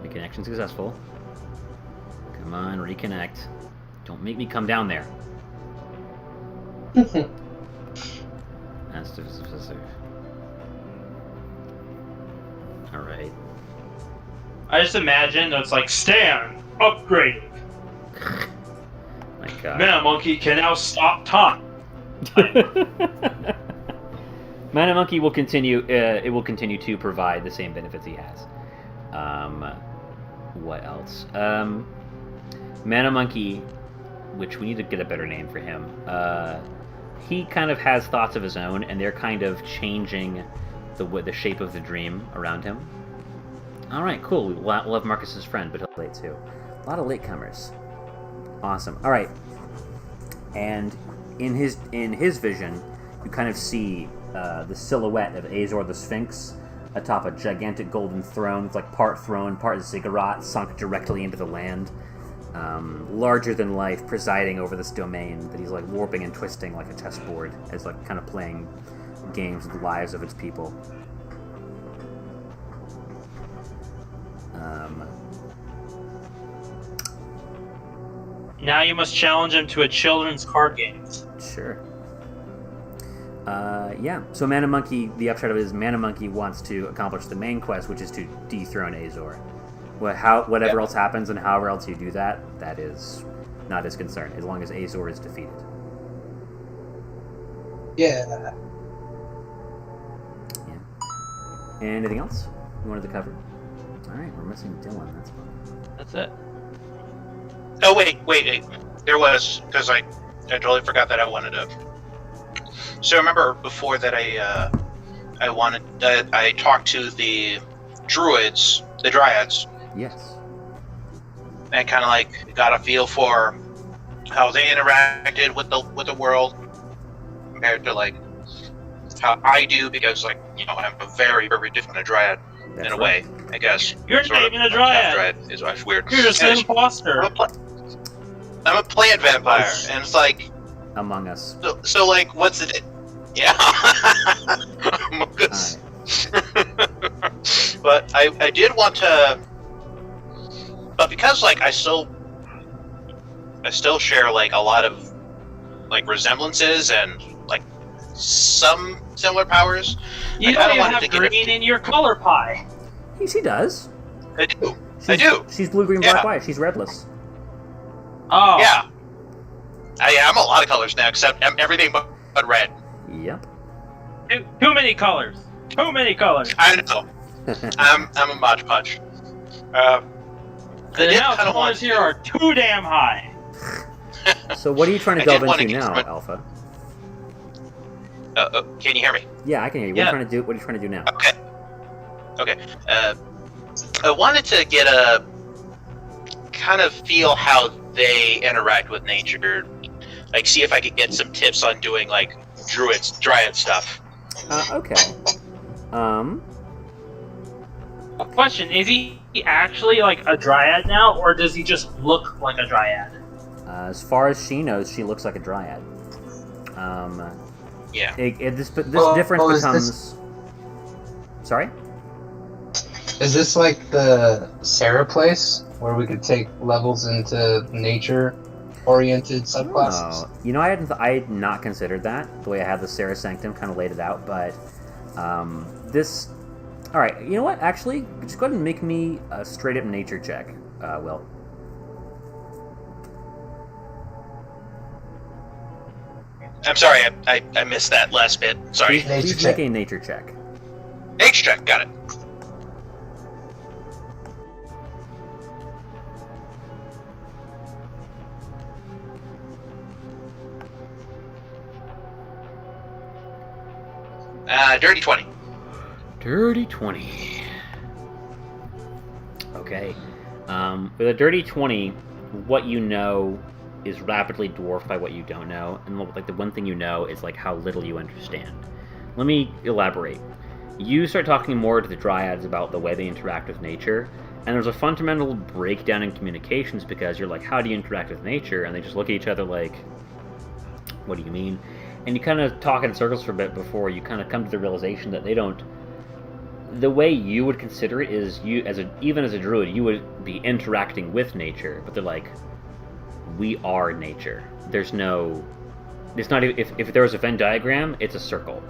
Reconnection successful. Come on, reconnect. Don't make me come down there. That's Alright. I just imagine it's like, Stan, upgrade. My god. Mana Monkey can now stop time. Mana Monkey will continue. It will continue to provide the same benefits he has. What else? Mana Monkey, which we need to get a better name for him. He kind of has thoughts of his own, and they're kind of changing the shape of the dream around him. All right, cool. We'll have Marcus's friend, but he'll be late too. A lot of latecomers. Awesome. All right, and in his vision, you kind of see the silhouette of Azor the Sphinx atop a gigantic golden throne. It's like part throne, part ziggurat, sunk directly into the land. Larger than life, presiding over this domain that he's like warping and twisting like a chessboard, as like kind of playing games with the lives of its people. Now you must challenge him to a children's card game. Sure. Yeah. So Mana Monkey, the upshot of it is Mana Monkey wants to accomplish the main quest, which is to dethrone Azor. Whatever else happens and however else you do that, that is not his concern, as long as Azor is defeated. Yeah. Anything else you wanted to cover? Alright, we're missing Dylan, that's fine. That's it. Oh, wait. There was, because I totally forgot that I wanted to. So remember before that I talked to the druids, the dryads. Yes. And kind of like got a feel for how they interacted with the world compared to like how I do, because like, you know, I'm a very, very different dryad in a way, I guess. You're not even a dryad. Is actually weird. You're just an imposter. I'm a plant vampire, and it's like Among Us. So like, what's it? Yeah. Among Us. But I did want to, but because like I still share like a lot of like resemblances and like some similar powers. You don't even have green in your color pie. She does. I do. She's blue, green, black, white. She's redless. Oh. Yeah. I'm a lot of colors now, except everything but red. Yep. Too many colors. Too many colors. I know. I'm a Mod Podge. The amount of colors here are too damn high. So what are you trying to delve into now, Alpha? Can you hear me? Yeah, I can hear you. Yeah. What are you trying to do now? Okay. I wanted to get a kind of feel how they interact with nature. Like, see if I could get some tips on doing like dryad stuff. Okay. Question: is he actually like a dryad now, or does he just look like a dryad? As far as she knows, she looks like a dryad. Yeah. This difference becomes. Sorry? Is this like the Sarah place where we could take levels into nature-oriented subclasses? Oh, you know, I had not considered that. The way I had the Sarah Sanctum kind of laid it out, but All right, you know what? Actually, just go ahead and make me a straight-up nature check, Will. I'm sorry, I missed that last bit. Sorry. Please make a nature check. Nature check, got it. Dirty 20. Dirty 20. Okay. With a dirty 20, what you know is rapidly dwarfed by what you don't know, and like the one thing you know is like how little you understand. Let me elaborate. You start talking more to the dryads about the way they interact with nature, and there's a fundamental breakdown in communications because you're like, how do you interact with nature? And they just look at each other like, what do you mean? And you kind of talk in circles for a bit before you kind of come to the realization that they don't. The way you would consider it is even as a druid, you would be interacting with nature, but they're like, we are nature. There's no. It's not. If there was a Venn diagram, it's a circle.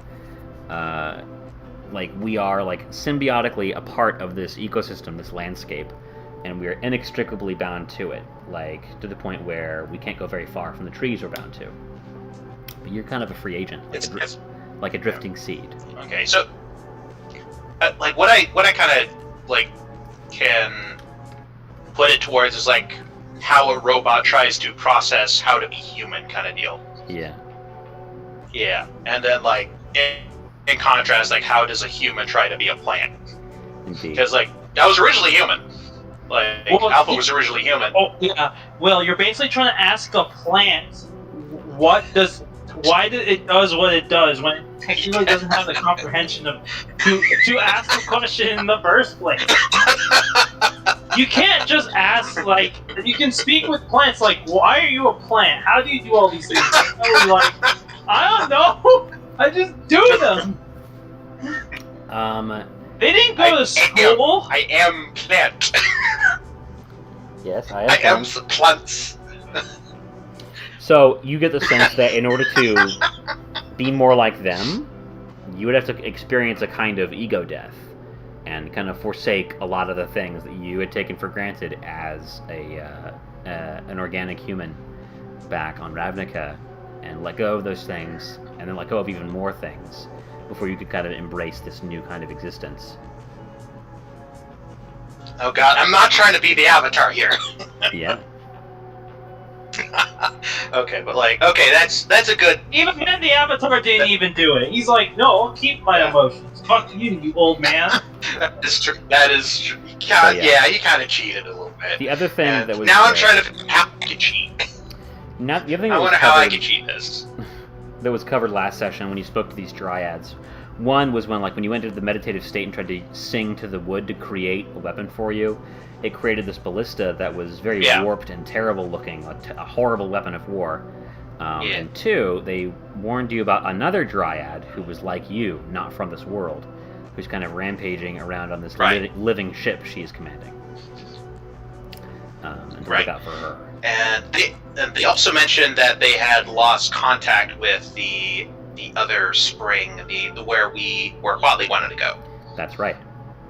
Like we are like symbiotically a part of this ecosystem, this landscape, and we are inextricably bound to it. Like to the point where we can't go very far from the trees we're bound to. But you're kind of a free agent, like a drifting seed. Okay, so like what I kind of like can put it towards is like how a robot tries to process how to be human kind of deal. Yeah. Yeah, and then like in contrast, like how does a human try to be a plant? Indeed. Because like I was originally human. Like Alpha was originally human. Oh yeah. Well, you're basically trying to ask a plant why it does what it does when it technically doesn't have the comprehension of to ask the question in the first place. You can't just ask like you can speak with plants like why are you a plant? How do you do all these things? Like I don't know. I just do them. They didn't go to school. I am plant. Yes, I am plants. So you get the sense that in order to be more like them, you would have to experience a kind of ego death and kind of forsake a lot of the things that you had taken for granted as an organic human back on Ravnica, and let go of those things, and then let go of even more things before you could kind of embrace this new kind of existence. Oh god, I'm not trying to be the Avatar here. Yeah. Okay, but like, okay, that's a good. Even then, the Avatar didn't even do it. He's like, no, I'll keep my emotions. Fuck you old man. That is true. That is true. Yeah, you kind of cheated a little bit. The other thing that was now I'm trying to figure out how I can cheat. Not the other thing. I wonder how I can cheat this. That was covered last session when you spoke to these dryads. One was when you went into the meditative state and tried to sing to the wood to create a weapon for you. It created this ballista that was very warped and terrible looking, a horrible weapon of war. And two, they warned you about another dryad who was like you, not from this world, who's kind of rampaging around on this living ship she's commanding. And to look out for her. And they also mentioned that they had lost contact with the other spring, the where Quatley wanted to go. That's right.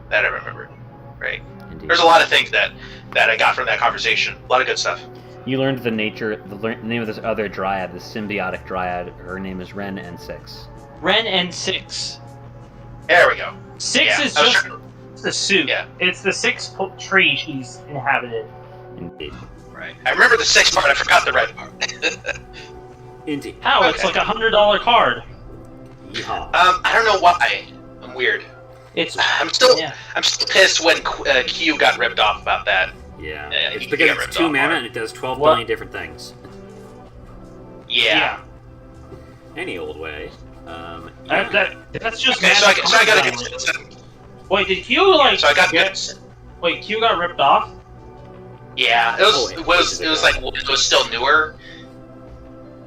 That I remembered. Right. Indeed. There's a lot of things that I got from that conversation. A lot of good stuff. You learned the name of this other dryad, this symbiotic dryad. Her name is Ren N6. Ren N6. There we go. 6 is just the suit. Yeah. It's the 6th tree she's inhabited. Indeed. Right. I remember the 6th part. I forgot the red part. Indeed. How? Okay. It's like $100 card. Yeah. I don't know why. I'm weird. I'm still pissed when Q got ripped off about that. Yeah. It's because it's 2 mana and it does 12 billion different things. Yeah. Any old way. That's just okay. So I got a good. Wait, did Q like? So I got Wait, Q got ripped off? Yeah, it was still newer,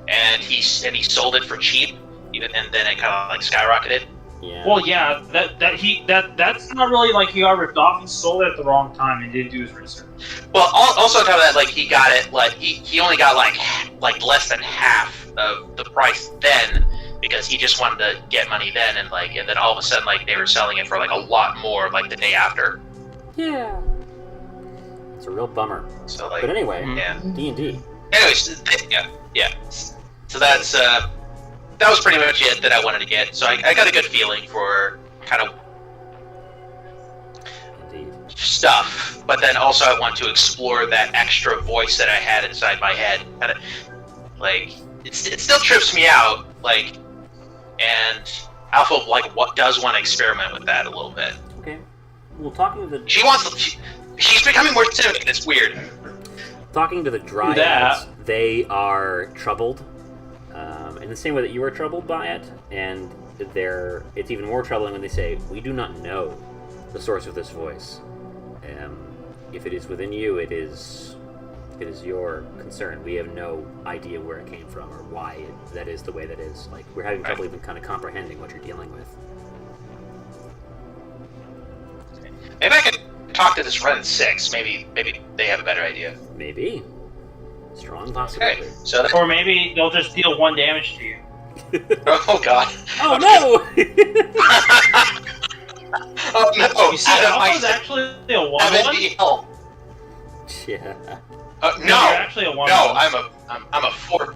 and he sold it for cheap, and then it kind of like skyrocketed. Yeah. Well, yeah, that's not really like he got ripped off. He sold it at the wrong time and didn't do his research. Well, also on top of that, like he got it like he only got like less than half of the price then, because he just wanted to get money then, and then all of a sudden they were selling it for a lot more the day after. Yeah. It's a real bummer. So But anyway, yeah. D&D. Anyways, yeah. So that's that was pretty much it that I wanted to get. So I got a good feeling for kind of Indeed. stuff, but then also I want to explore that extra voice that I had inside my head. Kind of it still trips me out, and Alpha what does want to experiment with that a little bit. Okay. Well, talking to the she's becoming more timid. It's weird. Talking to the dryads, they are troubled, in the same way that you are troubled by it, and it's even more troubling when they say, "We do not know the source of this voice. If it is within you, it is your concern. We have no idea where it came from or why that is the way that is. We're having trouble even kind of comprehending what you're dealing with." Maybe I could talk to this friend 6. Maybe they have a better idea. Maybe. Strong possibility. Okay, so Or maybe they'll just deal 1 damage to you. oh god. Oh no! Oh no! You see, Alpha's actually a 1/1. Oh Yeah. no! You're actually a 1/1. No, I'm a 4.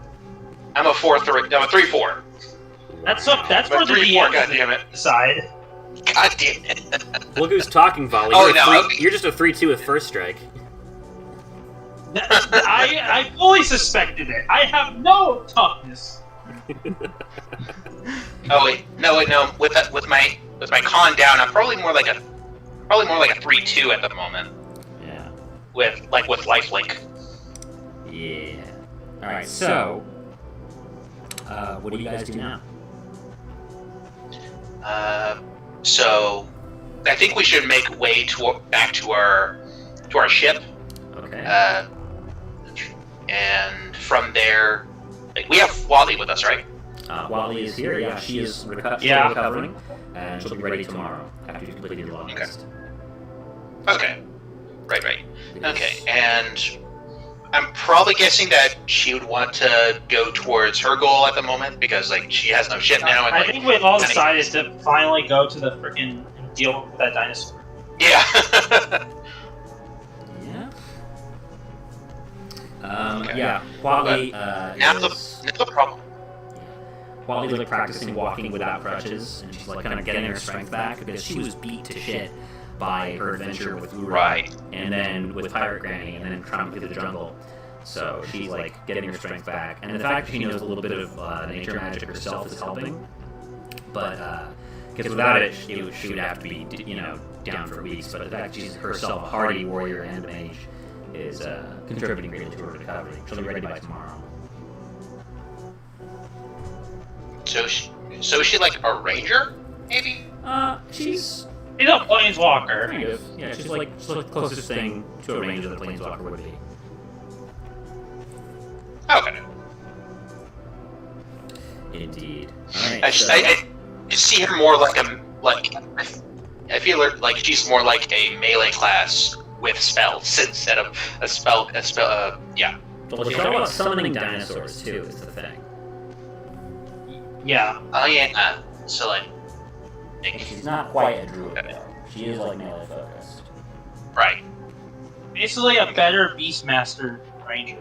I'm a 4/3. I'm a 3/4. That's Wow. that's I'm for a the 3/4. DM God to damn it! decide. God damn it! Look who's talking, Volley. Oh, You're, no. you're just a 3-2 with first strike. I fully suspected it. I have no toughness. Oh wait, no. With my con down, I'm probably more like a 3/2 at the moment. Yeah. With lifelink. Yeah. Alright, so... what do you guys do now? So I think we should make way back to our ship. Okay. And from there, we have Wally with us, right? Wally is here, yeah. She is still recovering, and she'll be ready tomorrow after you've completed your long rest. Okay. Right. Okay, and I'm probably guessing that she would want to go towards her goal at the moment because she has no ship now. And, I think we've all decided to finally go to the freaking deal with that dinosaur. Yeah. Yeah. Okay. Yeah. Wally now the problem. Wally's practicing walking without crutches, and she's kind of getting her strength back because she was beat to shit by her adventure with Ura, Right. and then with Pirate Granny, and then tramping through the jungle. So she's getting her strength back, and the fact that she knows a little bit of nature magic herself is helping. But because without it, she would have to be down for weeks. But the fact that she's herself a hardy warrior and a mage is contributing greatly to her recovery. She'll be ready by tomorrow. So is she like a ranger, maybe? She's He's a planeswalker. kind of. Yeah, she's the closest thing to a ranger that a planeswalker would be. Okay. Indeed. Alright, I just see her more I feel like she's more like a melee class with spells instead of a spell. Yeah. Well, she's all about summoning dinosaurs too. Is the thing. Yeah. Oh yeah. So She's not quite a druid though. She is melee focused. right. Basically a better Beastmaster Ranger.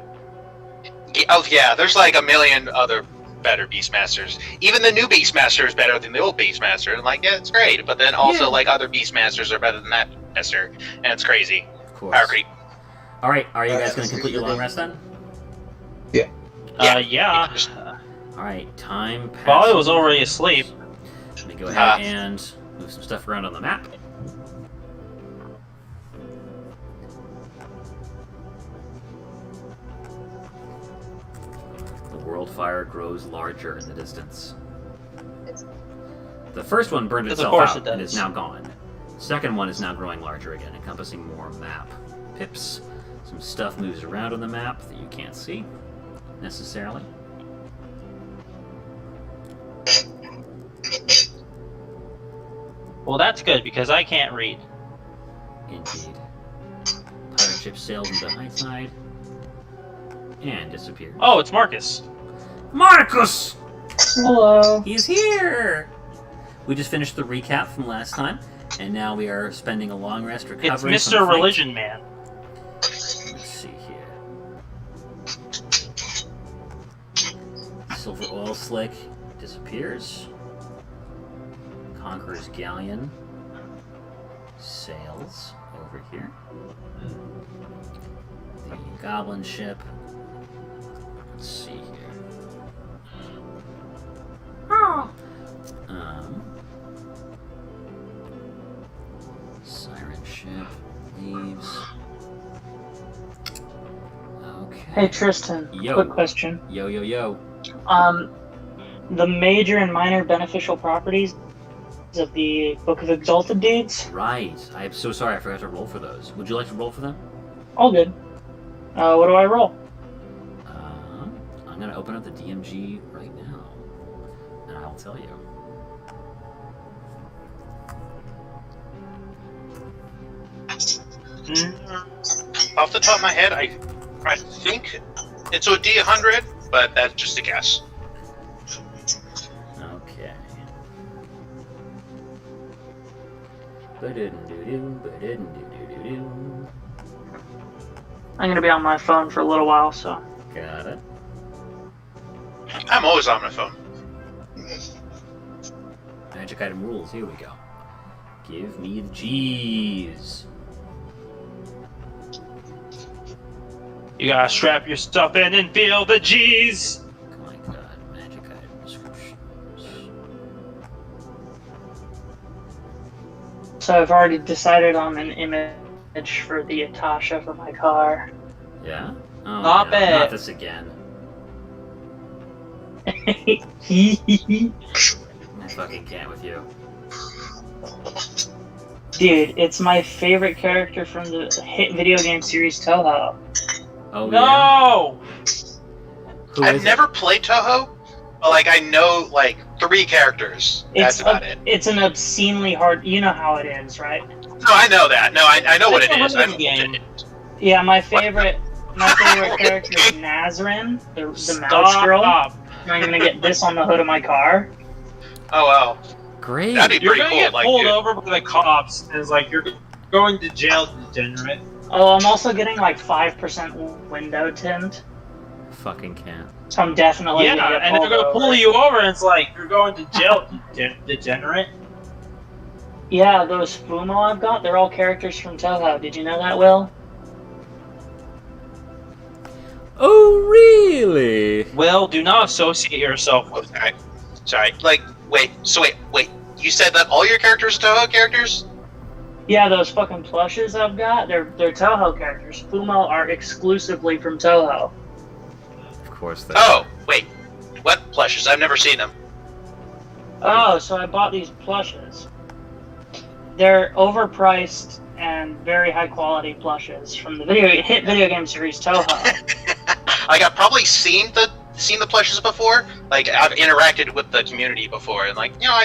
Oh yeah. There's a million other better Beastmasters. Even the new Beastmaster is better than the old Beastmaster. And yeah, it's great. But then also other Beastmasters are better than that master, and it's crazy. Of course. Power creep. All right. Are you guys going to complete your long rest then? Yeah. Yeah. All right. Time passes. Wally was already asleep. Let me go ahead and move some stuff around on the map. The world fire grows larger in the distance. The first one burned Because of itself course out it and does. is now gone. The second one is now growing larger again, encompassing more map pips. Some stuff moves around on the map that you can't see necessarily. Well, that's good because I can't read. Indeed. Pirate ship sails into the high side and disappears. Oh, it's Marcus. Marcus! Hello. He's here! We just finished the recap from last time, and now we are spending a long rest recovering. It's from the Mr. fight. Religion Man. Let's see here. Silver oil slick disappears. Conqueror's galleon sails over here. The goblin ship. Let's see here. Siren ship leaves. Okay. Hey Tristan, Yo. quick question. Yo, yo, yo. The major and minor beneficial properties of the Book of Exalted Deeds? Right. I'm so sorry I forgot to roll for those. Would you like to roll for them? All good. What do I roll? I'm going to open up the DMG right now, and I'll tell you. Off the top of my head, I think it's a D100, but that's just a guess. Okay. Ba-didn't-do-do. I'm gonna be on my phone for a little while, so. Got it. I'm always on my phone. Magic item rules. Here we go. Give me the G's. You gotta strap your stuff in and feel the G's. Oh my god, magic item descriptions. So I've already decided on an image for the Atasha for my car. Yeah? Oh, Stop no, it. Not this again. I fucking can't with you. Dude, it's my favorite character from the hit video game series Toho. Oh, No! Who I've is it? never played Toho, but like I know like 3 characters. That's about it. It's an obscenely hard. You know how it is, right? No, I know that. No, I know what it It's is. a I'm, game. Yeah, my favorite character is Nazrin, the mouse girl. Stop. I'm gonna get this on the hood of my car. Oh wow, Great. that'd be You're pretty gonna cool. get Like, pulled dude, over by the cops, and it's like you're going to jail, degenerate. Oh, I'm also getting like 5% window tint, Fucking can't. so I'm definitely Yeah, gonna get and they're pulled gonna over. pull you over, and it's like you're going to jail, degenerate. Yeah, those Fumo I've got, they're all characters from Toho. Did you know that, Will? Oh, really? Will, do not associate yourself with. okay. Sorry. Like, wait. You said that all your characters are Toho characters? Yeah, those fucking plushes I've got, they're Toho characters. Fumo are exclusively from Toho. Of course they Oh, wait. What plushes? I've never seen them. Oh, so I bought these plushes. They're overpriced and very high quality plushes from the hit video game series Toho. Like I've probably seen the plushes before. Like I've interacted with the community before, and like you know,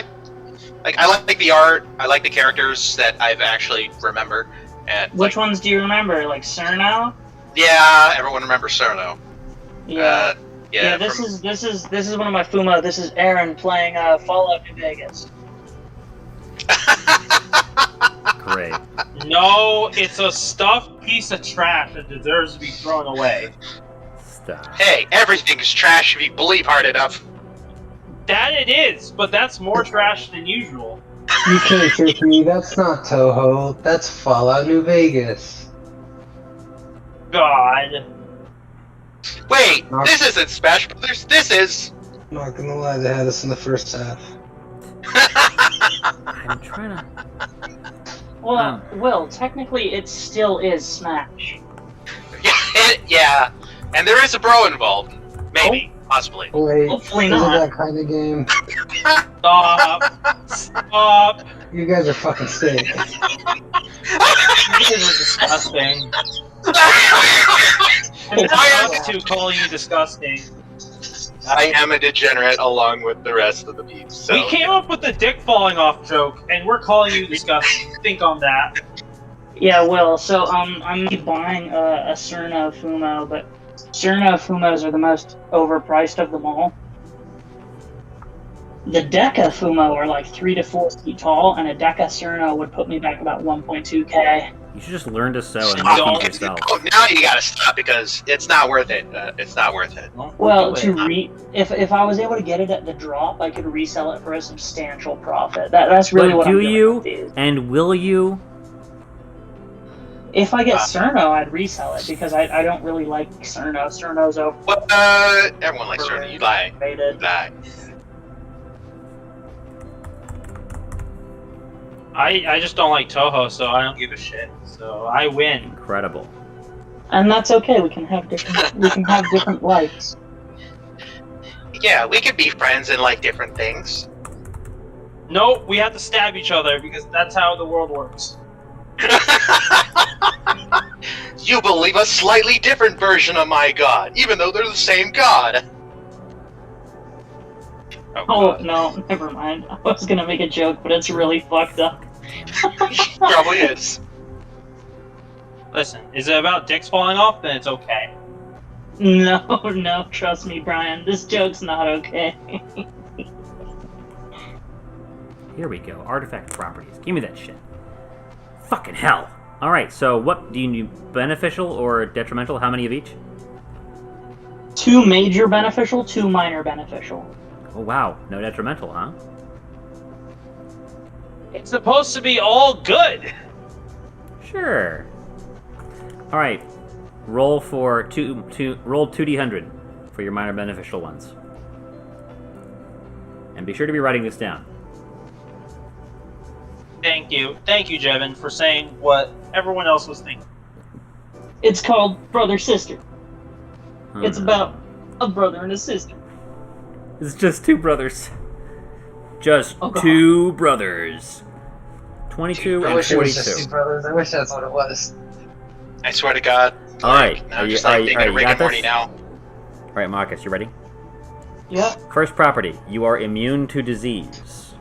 I like the art. I like the characters that I've actually remember. And Which ones do you remember? Like Cerno? yeah, everyone remembers Cerno. Yeah. Yeah. This from- is one of my Fumo. This is Aaron playing Fallout New Vegas. Great. No, it's a stuffed piece of trash that deserves to be thrown away. Stop. Hey, everything is trash if you believe hard enough. That it is, but that's more trash than usual. You can't trick me. That's not Toho. That's Fallout New Vegas. God. Wait, this isn't Smash Brothers. This is. Not gonna lie, they had us in the first half. I'm trying to... Well, Will, technically it still is Smash. Yeah, and there is a bro involved. Maybe, possibly. Wait, Hopefully is it not. that kind of game? Stop. Stop. You guys are fucking sick. You guys are disgusting. And that's us two calling you disgusting. I am a degenerate along with the rest of the peeps. So. We came up with the dick falling off joke, and we're calling you disgusting. Think on that. Yeah, Will. So I'm buying a Cerno Fumo, but Cerno Fumos are the most overpriced of them all. The Deca Fumo are like 3 to 4 feet tall, and a Deca Cerno would put me back about 1.2k. You should just learn to sew and Stop. make things yourself. Oh, now you gotta stop because it's not worth it. It's not worth it. Well, if I was able to get it at the drop, I could resell it for a substantial profit. That's really But what I'm do doing you? with these. And will you? If I get Cerno, I'd resell it because I don't really like Cerno. Cerno's Well, everyone likes Cerno. You lie. overrated. You lie. I just don't like Toho, so I don't give a shit. So I win. Incredible. And that's okay. We can have different likes. Yeah, we could be friends and like different things. Nope, we have to stab each other because that's how the world works. You believe a slightly different version of my god, even though they're the same god. Oh no, never mind. I was gonna make a joke, but it's really fucked up. Probably is. Listen, is it about dicks falling off? Then it's okay. No, trust me, Brian. This joke's not okay. Here we go. Artifact properties. Give me that shit. Fucking hell. Alright, so what do you need? Beneficial or detrimental? How many of each? 2 major beneficial, 2 minor beneficial. Oh wow, no detrimental, huh? It's supposed to be all good. Sure. Alright. Roll for roll 2d100 for your minor beneficial ones. And be sure to be writing this down. Thank you, Jevin, for saying what everyone else was thinking. It's called brother sister. Oh, It's no. about a brother and a sister. It's just 2 brothers. Just Oh, God. 2 brothers. 22 I and wish it was just 42. 2 brothers. I wish that's what it was. I swear to God. Alright, Now I'm are just you- like are you- thinking of you Rick got and Morty this? now. Alright, Marcus, you ready? Yeah. First property. You are immune to disease.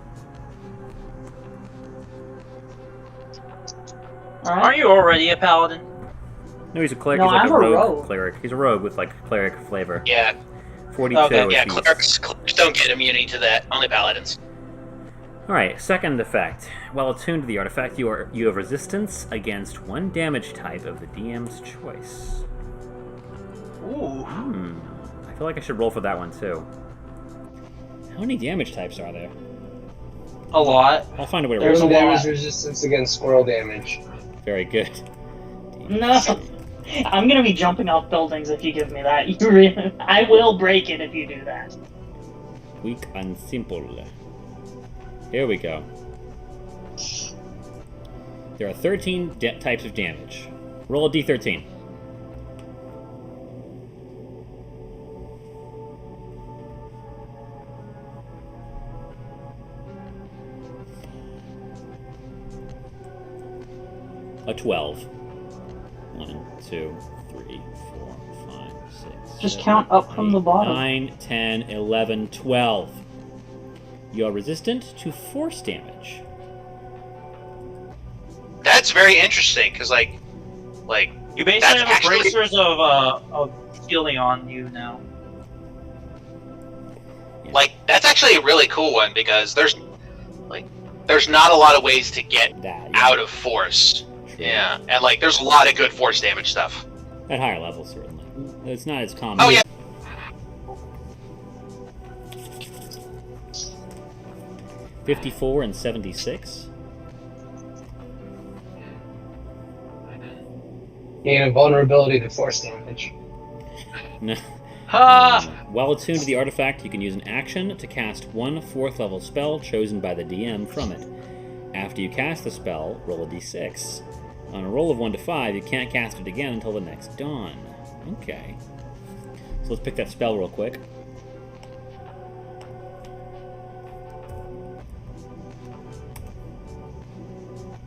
Alright. Aren't you already a paladin? No, he's a cleric. No, He's like I'm a a rogue, rogue. cleric. He's a rogue with like cleric flavor. Yeah, 42 Okay, if yeah. he's- Clerics don't get immunity to that. Only paladins. Alright, second effect. While attuned to the artifact, you have resistance against 1 damage type of the DM's choice. Ooh. I feel like I should roll for that one too. How many damage types are there? A lot. I'll find a way to There's roll. a Damage lot. resistance against squirrel damage. Very good. No. I'm gonna be jumping off buildings if you give me that. I will break it if you do that. Weak and simple. Here we go. There are 13 types of damage. Roll a d13. A 12. 1, 2, 3, 4, 5, 6. Just 7, count up from the 8, bottom. 9, 10, 11, 12. You are resistant to force damage. That's very interesting because, like, You basically That's have actually- bracers of shielding on you now. that's actually a really cool one because there's not a lot of ways to get That out of force. True. Yeah, and like there's a lot of good force damage stuff. At higher levels, certainly. It's not as common. Oh yeah. 54 and 76. Gain a vulnerability to force damage. No. Ha! While attuned to the artifact, you can use an action to cast 1 4th level spell chosen by the DM from it. After you cast the spell, roll a d6. On a roll of 1 to 5, you can't cast it again until the next dawn. Okay. So let's pick that spell real quick.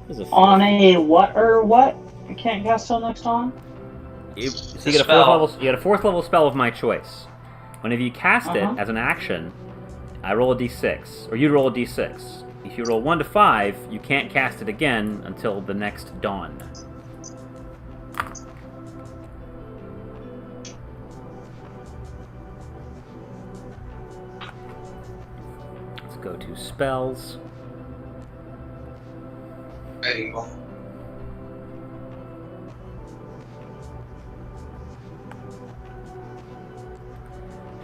This is a On a what or what? I can't cast till next on? So you get a 4th level spell of my choice. Whenever you cast it as an action, I roll a d6, or you roll a d6. If you roll 1 to 5, you can't cast it again until the next dawn. go to spells. There you go.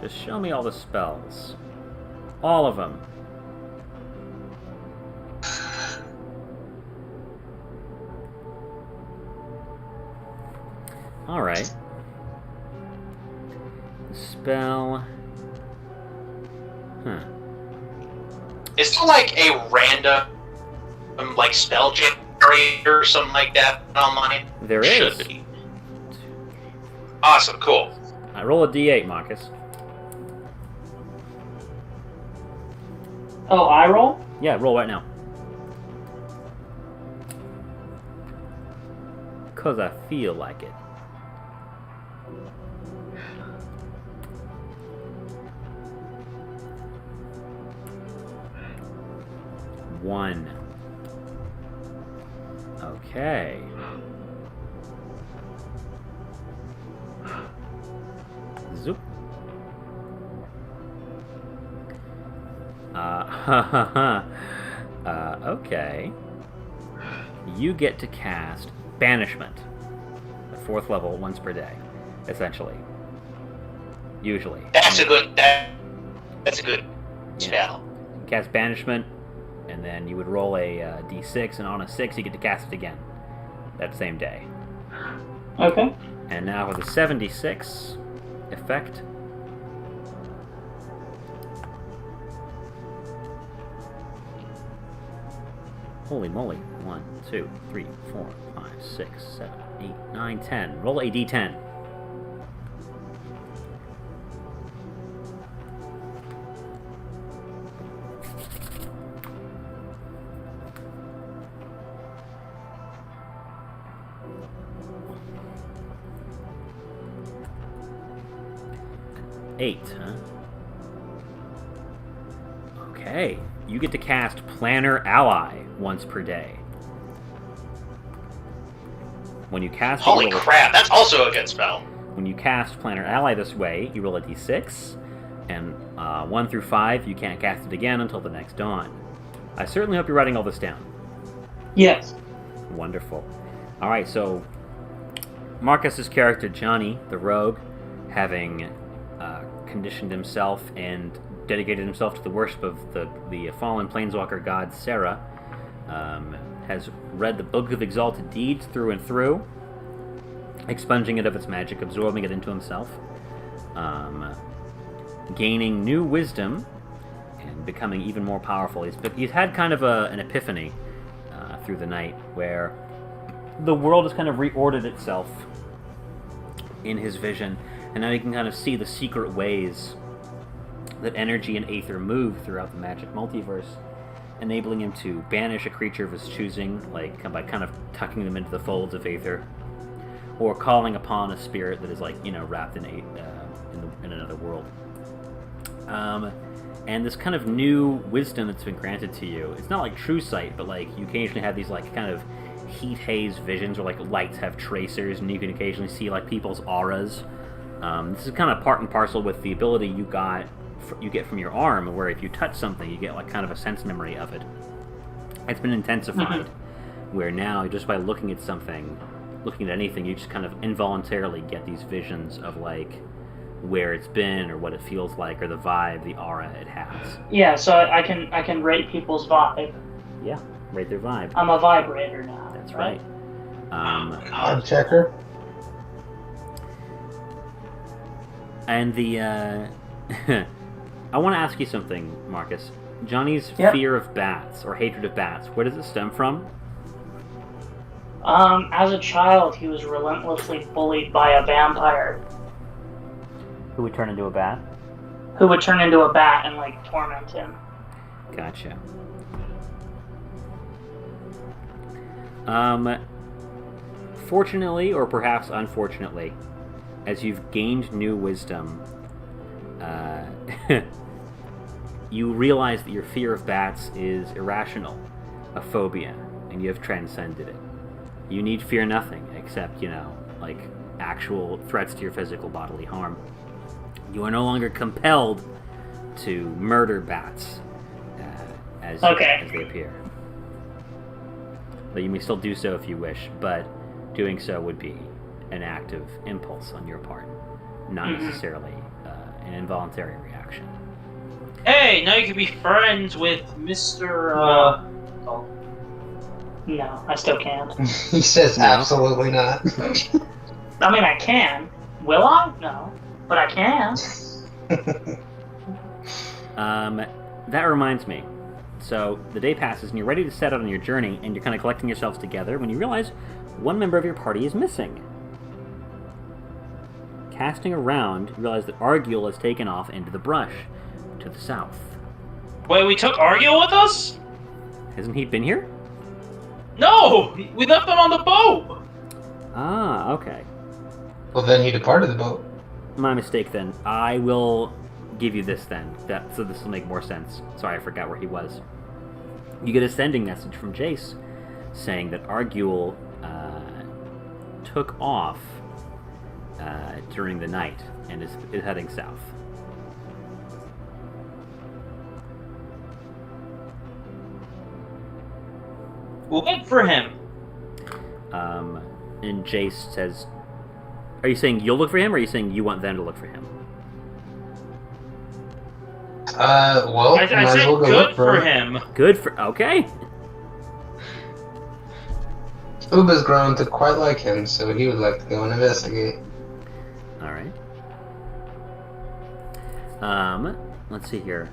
Just show me all the spells. All of them. Alright. Spell. Huh. Is there like a random like spell generator or something like that online? There Should is. be. Awesome, cool. I roll a d8, Marcus. Oh, I roll? Yeah, roll right now. Cause I feel like it. One. Okay. Zoop. Okay. You get to cast Banishment at 4th level once per day, essentially. Usually. That's a good spell. Cast Banishment, and then you would roll a d6, and on a 6 you get to cast it again that same day. Okay. And now with a 76 effect. Holy moly. 1, 2, 3, 4, 5, 6, 7, 8, 9, 10. Roll a d10. Eight, huh? Okay. You get to cast Planner Ally once per day. When you cast Holy crap, that's also a good spell. When you cast Planner Ally this way, you roll a d6, and 1 through 5, you can't cast it again until the next dawn. I certainly hope you're writing all this down. Yes. Wonderful. Alright, so Marcus's character, Johnny, the rogue, having conditioned himself and dedicated himself to the worship of the fallen planeswalker god Sarah, has read the Book of Exalted Deeds through and through, expunging it of its magic, absorbing it into himself, gaining new wisdom, and becoming even more powerful. He's had kind of an epiphany through the night, where the world has kind of reordered itself in his vision, and now he can kind of see the secret ways that energy and aether move throughout the magic multiverse, enabling him to banish a creature of his choosing, like by kind of tucking them into the folds of aether, or calling upon a spirit that is wrapped in another world. And this kind of new wisdom that's been granted to you, it's not like true sight, but you occasionally have these kind of heat haze visions where lights have tracers, and you can occasionally see people's auras. This is kind of part and parcel with the ability you get from your arm, where if you touch something, you get kind of a sense memory of it. It's been intensified, where now just by looking at something, looking at anything, you just kind of involuntarily get these visions of where it's been, or what it feels like, or the vibe, the aura it has. Yeah, so I can rate people's vibe. Yeah, rate their vibe. I'm a vibrator now. That's right. Vibe checker. And the I want to ask you something, Marcus. Johnny's fear of bats, or hatred of bats, where does it stem from? As a child, he was relentlessly bullied by a vampire Who would turn into a bat? who would turn into a bat and torment him. Gotcha. Fortunately, or perhaps unfortunately, as you've gained new wisdom, you realize that your fear of bats is irrational, a phobia, and you have transcended it. You need fear nothing except, actual threats to your physical bodily harm. You are no longer compelled to murder bats, as Okay. as they appear. But you may still do so if you wish, but doing so would be an act of impulse on your part, not necessarily an involuntary reaction. Hey, now you can be friends with Mr. No, I still can't. He says No. absolutely not. I mean, I can. Will I? No. But I can. That reminds me. So the day passes and you're ready to set out on your journey and you're kind of collecting yourselves together when you realize one member of your party is missing. Casting around, you realize that Arguel has taken off into the brush to the south. Wait, we took Arguel with us? Hasn't he been here? No! We left him on the boat! Ah, okay. Well, then he departed the boat. My mistake then. I will give you this then. So this will make more sense. Sorry, I forgot where he was. You get a sending message from Jace saying that Arguel took off during the night and is heading south. We'll wait for him. And Jace says, are you saying you'll look for him, or are you saying you want them to look for him? Well, I might as said well go good look for him. Good for... Okay. Uba's grown to quite like him, so he would like to go and investigate. Alright. Let's see here.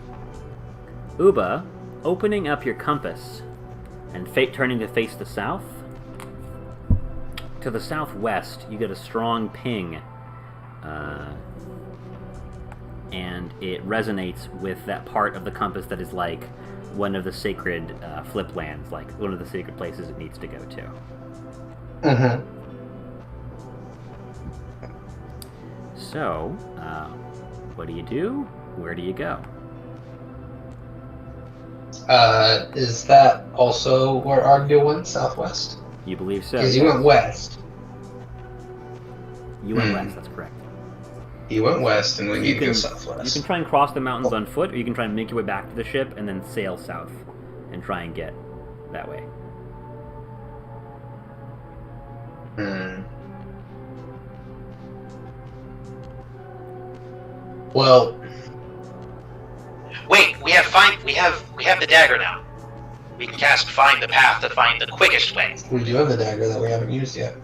Uba, opening up your compass and turning to face the south. To the southwest, you get a strong ping. And it resonates with that part of the compass that is like one of the sacred flip lands, like one of the sacred places it needs to go to. Mm-hmm. So, what do you do? Where do you go? Is that also where Arguel went, southwest? You believe so? Because you went west. You went west, that's correct. You went west, and we need to go You southwest. can try and cross the mountains on foot, or you can try and make your way back to the ship and then sail south and try and get that way. Well, Wait, we have the dagger now. We can cast Find the Path to find the quickest way. we do have the dagger that we haven't used yet.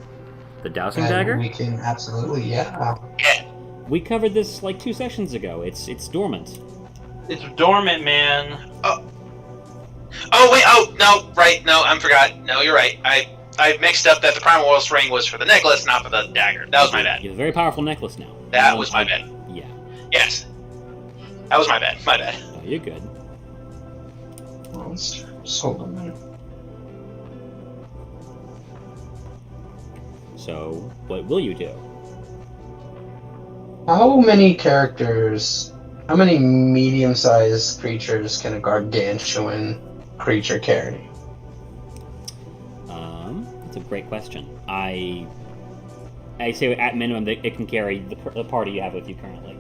The dowsing And dagger? we can absolutely, yeah. Yeah. We covered this like 2 sessions ago. It's dormant. It's dormant, man. Oh wait, oh no, right, no, I forgot. No, you're right. I mixed up that the Primal World's ring was for the necklace, not for the dagger. That was my bad. You have a very powerful necklace now. That was my bad. Yeah. Yes. That was my bad. My bad. Oh, you're good. Well, let's hold on a minute. So, what will you do? How many characters, how many medium-sized creatures can a gargantuan creature carry? That's a great question. I say at minimum that it can carry the party you have with you currently.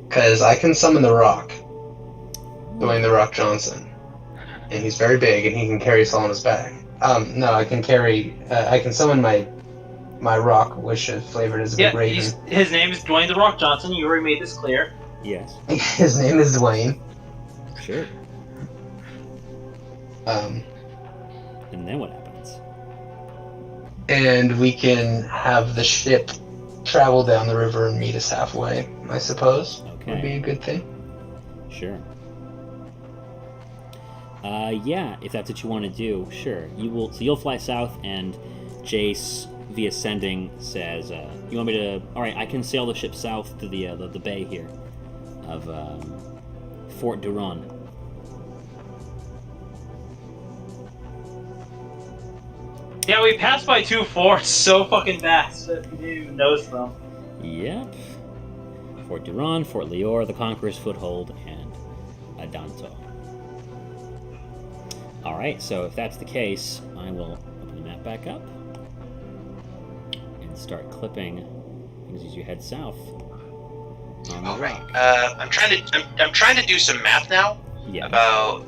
Because I can summon the Rock, Dwayne the Rock Johnson, and he's very big, and he can carry us all on his back. No, I can carry. I can summon my rock, which is flavored as a Yeah, big raven. his name is Dwayne the Rock Johnson. You already made this clear. Yes. His name is Dwayne. Sure. Um, And then what happens? and we can have the ship travel down the river and meet us halfway. I suppose would be Okay. a good thing. Sure. Yeah, if that's what you want to do, sure. You will. So you'll fly south, and Jace, via sending, says, "You want me to? All right, I can sail the ship south to the bay here of Fort Duron." Yeah, we passed by 2 forts so fucking fast that we didn't even notice them. Yep. Fort Duron, Fort Lior, the Conqueror's Foothold, and Adanto. Alright, so if that's the case, I will open the map back up and start clipping things as you head south. on the All right. rock. I'm trying to do some math now Yeah. about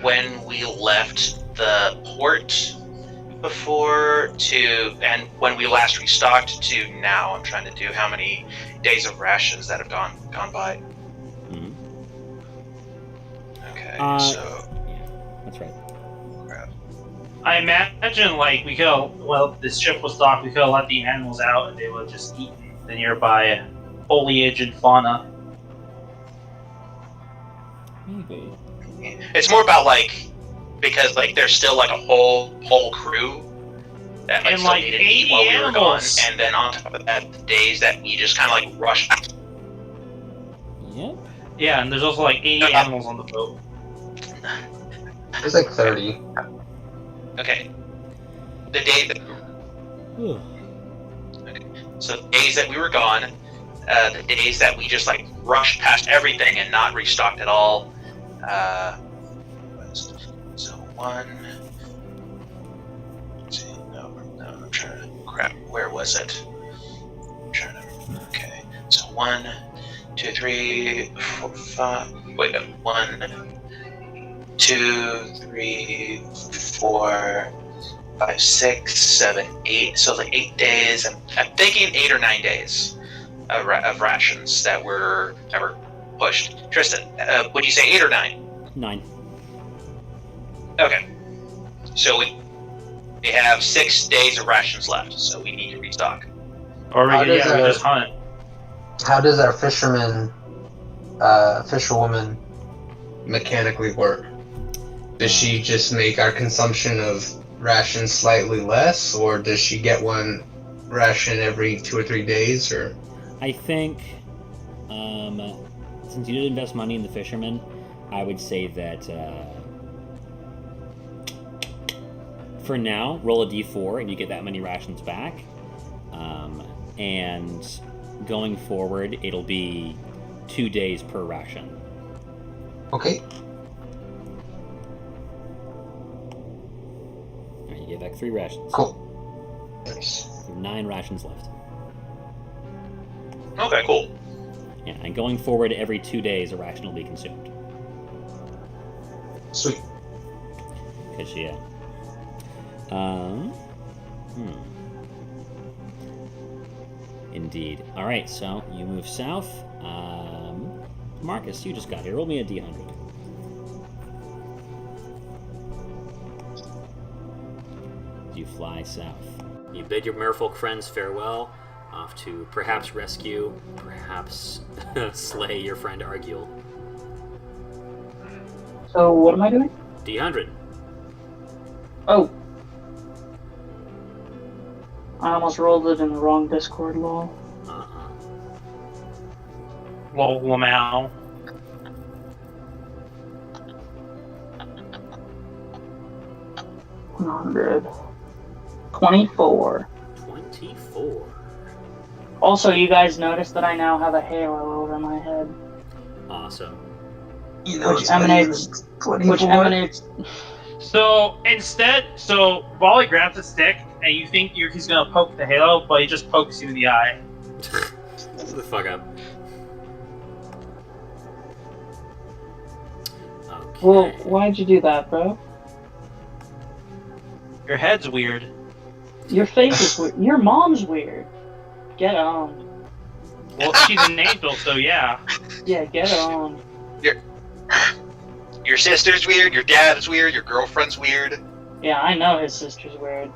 when we left the port before and when we last restocked to now. I'm trying to do how many days of rations that have gone by. Mhm. Okay, Yeah, that's right. I imagine like we could if this ship was docked, we could have let the animals out and they would just eat the nearby foliage and fauna. Maybe. It's more about because there's still a whole crew that And, still needed to eat 80 while we were gone, animals. and then on top of that, the days that we just kind of rushed. Yep. Yeah, and there's also 80 animals on the boat. There's 30. Okay. The day that so the days that we were gone, the days that we just rushed past everything and not restocked at all. So one. Let's see, no, I'm trying to crap. Where was it? I'm trying to. Okay. So 1, 2, 3, 4, 5. Wait, 1, 2, 3, 4, 5, 6, 7, 8. So 8 days. I'm thinking 8 or 9 days of rations that were pushed. Tristan, would you say 8 or 9? 9. Okay. So we have 6 days of rations left. So we need to restock. Or we How could does we that- just hunt. How does our fisherwoman mechanically work? Does she just make our consumption of rations slightly less, or does she get one ration every 2 or 3 days, or? I think, since you did invest money in the fishermen, I would say that for now, roll a d4 and you get that many rations back. And going forward, it'll be 2 days per ration. Okay. Alright, you get back 3 rations. Cool. Nice. You have 9 rations left. Okay, cool. Yeah, and going forward, every 2 days, a ration will be consumed. Sweet. Because, yeah. Indeed. Alright, so you move south. Marcus, you just got here. Roll me a d100. You fly south. You bid your merfolk friends farewell, off to perhaps rescue, perhaps slay your friend Arguel. So what am I doing? D100. Oh. I almost rolled it in the wrong Discord, lol. Lol, Lamau. $124. 24. Also, you guys noticed that I now have a halo over my head, Awesome. You know, which emanates. So Wally grabs a stick, and you think he's gonna poke the halo, but he just pokes you in the eye. Shut the fuck up. Okay. Well, why'd you do that, bro? Your head's weird. Your face is weird. Your mom's weird. Get on. Well, she's an angel, so yeah. Yeah, get on. Your sister's weird, your dad's weird, your girlfriend's weird. Yeah, I know his sister's weird.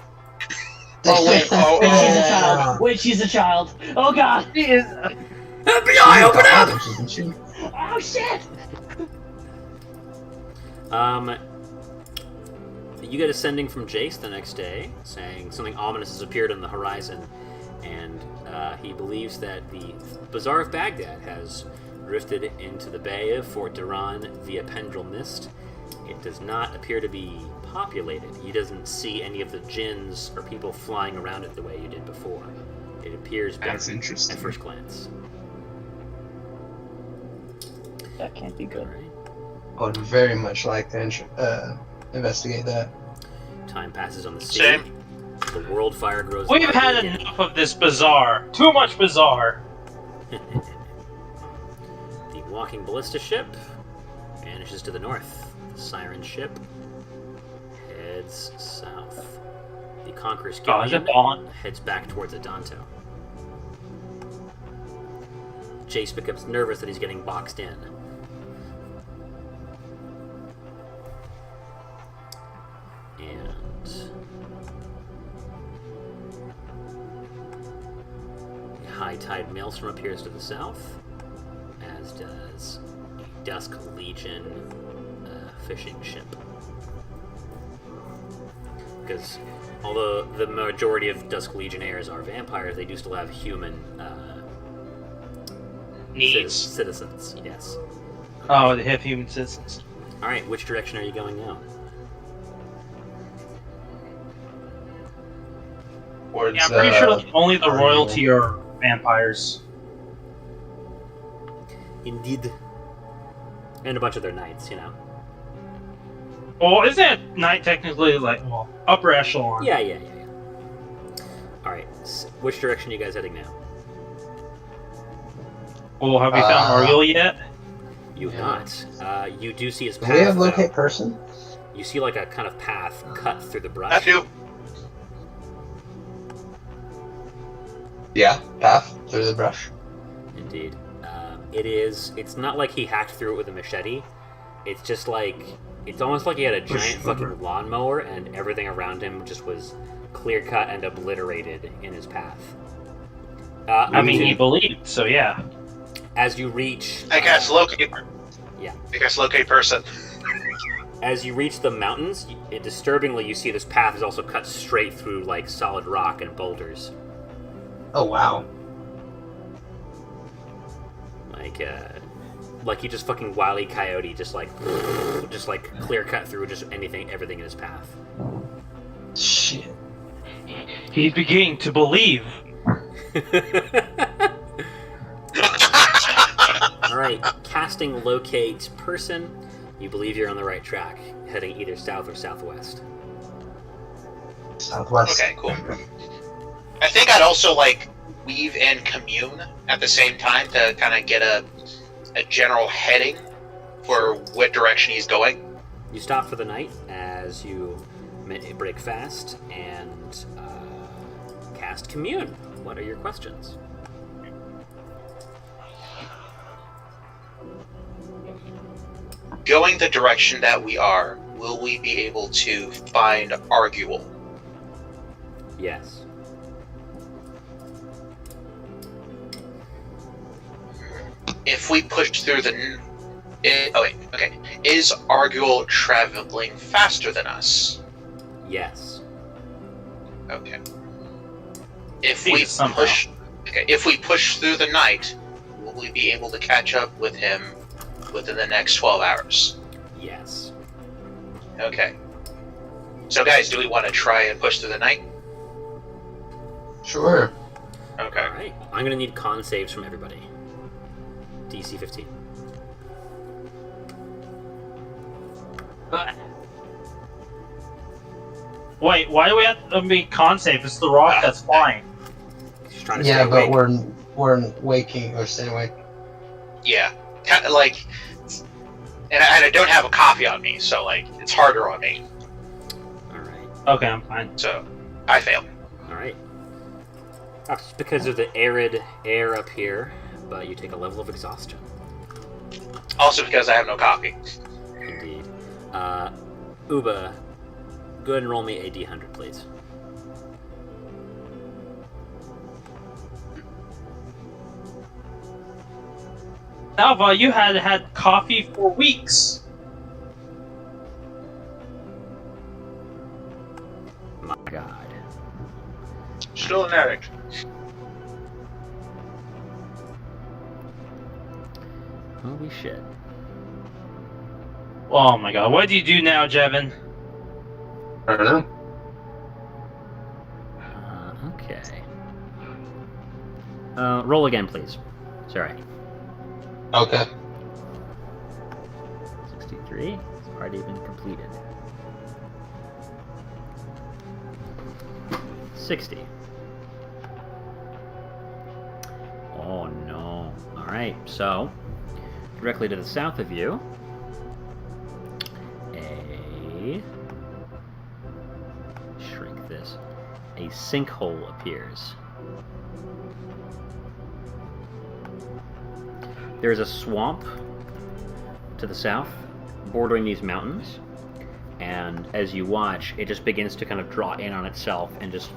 Oh wait, Oh, wait, she's a oh. child. Wait, she's a child. Oh god. She is. FBI, open up! Isn't she? Oh shit. You get a sending from Jace the next day, saying something ominous has appeared on the horizon, and he believes that the Bazaar of Baghdad has drifted into the bay of Fort Duran via Pendrel Mist. It does not appear to be populated. He doesn't see any of the jinns or people flying around it the way you did before. It appears That's at interesting. first glance. That can't be good. Alright. I would very much like to investigate that. Time passes on the sea. Same. The world fire grows We've larger had again. enough of this bazaar. Too much bazaar. walking ballista ship vanishes to the north. The Siren ship heads south. The Conqueror's Oh, is it galleon Dawn? heads back towards Adanto. Jace becomes nervous that he's getting boxed in. And a high tide maelstrom appears to the south, as does a Dusk Legion fishing ship. Because although the majority of Dusk Legionnaires are vampires, they do still have human Needs. citizens. Yes. Oh, they have human citizens. All right, which direction are you going now? Towards, Yeah, I'm pretty sure only the royalty are vampires. Indeed. And a bunch of their knights, you know. Well, isn't Knight technically like upper echelon? Yeah. All right, which direction are you guys heading now? Well, have we found Oriel yet? You have not. You do see his Do path. we have though. locate person? You see like a kind of path cut through the brush. I do. Yeah, path through the brush. Indeed. It's not like he hacked through it with a machete. It's just like, it's almost like he had a giant fucking lawnmower and everything around him just was clear cut and obliterated in his path. I mean, he believed, so yeah. As you reach... I guess locate. Yeah. I guess locate person. As you reach the mountains, disturbingly you see this path is also cut straight through like solid rock and boulders. Oh wow. Like he just fucking Wile E. Coyote just like clear cut through just everything in his path. Shit. He's beginning to believe. Alright, casting locate person. You believe you're on the right track, heading either south or southwest. Southwest. Okay, cool. I think I'd also like weave and commune at the same time to kind of get a general heading for what direction he's going. You stop for the night as you break fast and cast commune. What are your questions? Going the direction that we are, will we be able to find Arguel? Yes. If we push through the... okay. Is Arguel traveling faster than us? Yes. Okay. If See, we somehow. push through the night, will we be able to catch up with him within the next 12 hours? Yes. Okay. So guys, do we want to try and push through the night? Sure. Okay. Alright. I'm gonna need con saves from everybody. DC 15. Wait, why do we have to be con save? It's the rock that's flying. She's trying to Yeah, stay but awake. we're waking or staying awake. Yeah. Kind of like... And I don't have a copy on me, so like, it's harder on me. Alright. Okay, I'm fine. So, I fail. Alright. That's because of the arid air up here, but you take a level of exhaustion. Also because I have no copy. Indeed. Uba, go ahead and roll me a D100, please. Alva, you had coffee for weeks. My god. Still an addict. Holy shit. Oh my god, what do you do now, Jevin? I don't know. Okay. Roll again, please. Sorry. Okay. 63. It's already been completed. 60. Oh no. Alright, so directly to the south of you, shrink this, a sinkhole appears. There's a swamp to the south, bordering these mountains, and as you watch, it just begins to kind of draw in on itself and just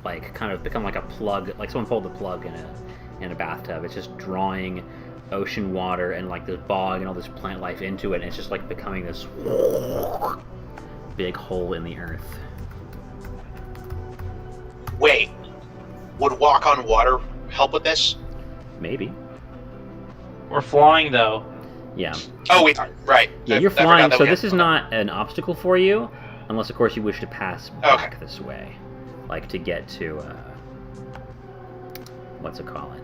like kind of become like a plug, like someone pulled the plug in a bathtub. It's just drawing ocean water and like this bog and all this plant life into it, and it's just like becoming this big hole in the earth. Wait, would walk on water help with this? Maybe. We're flying though. Yeah. Oh, right. Yeah, you're flying, so this is not an obstacle for you, unless of course you wish to pass back this way, like to get to what's it called?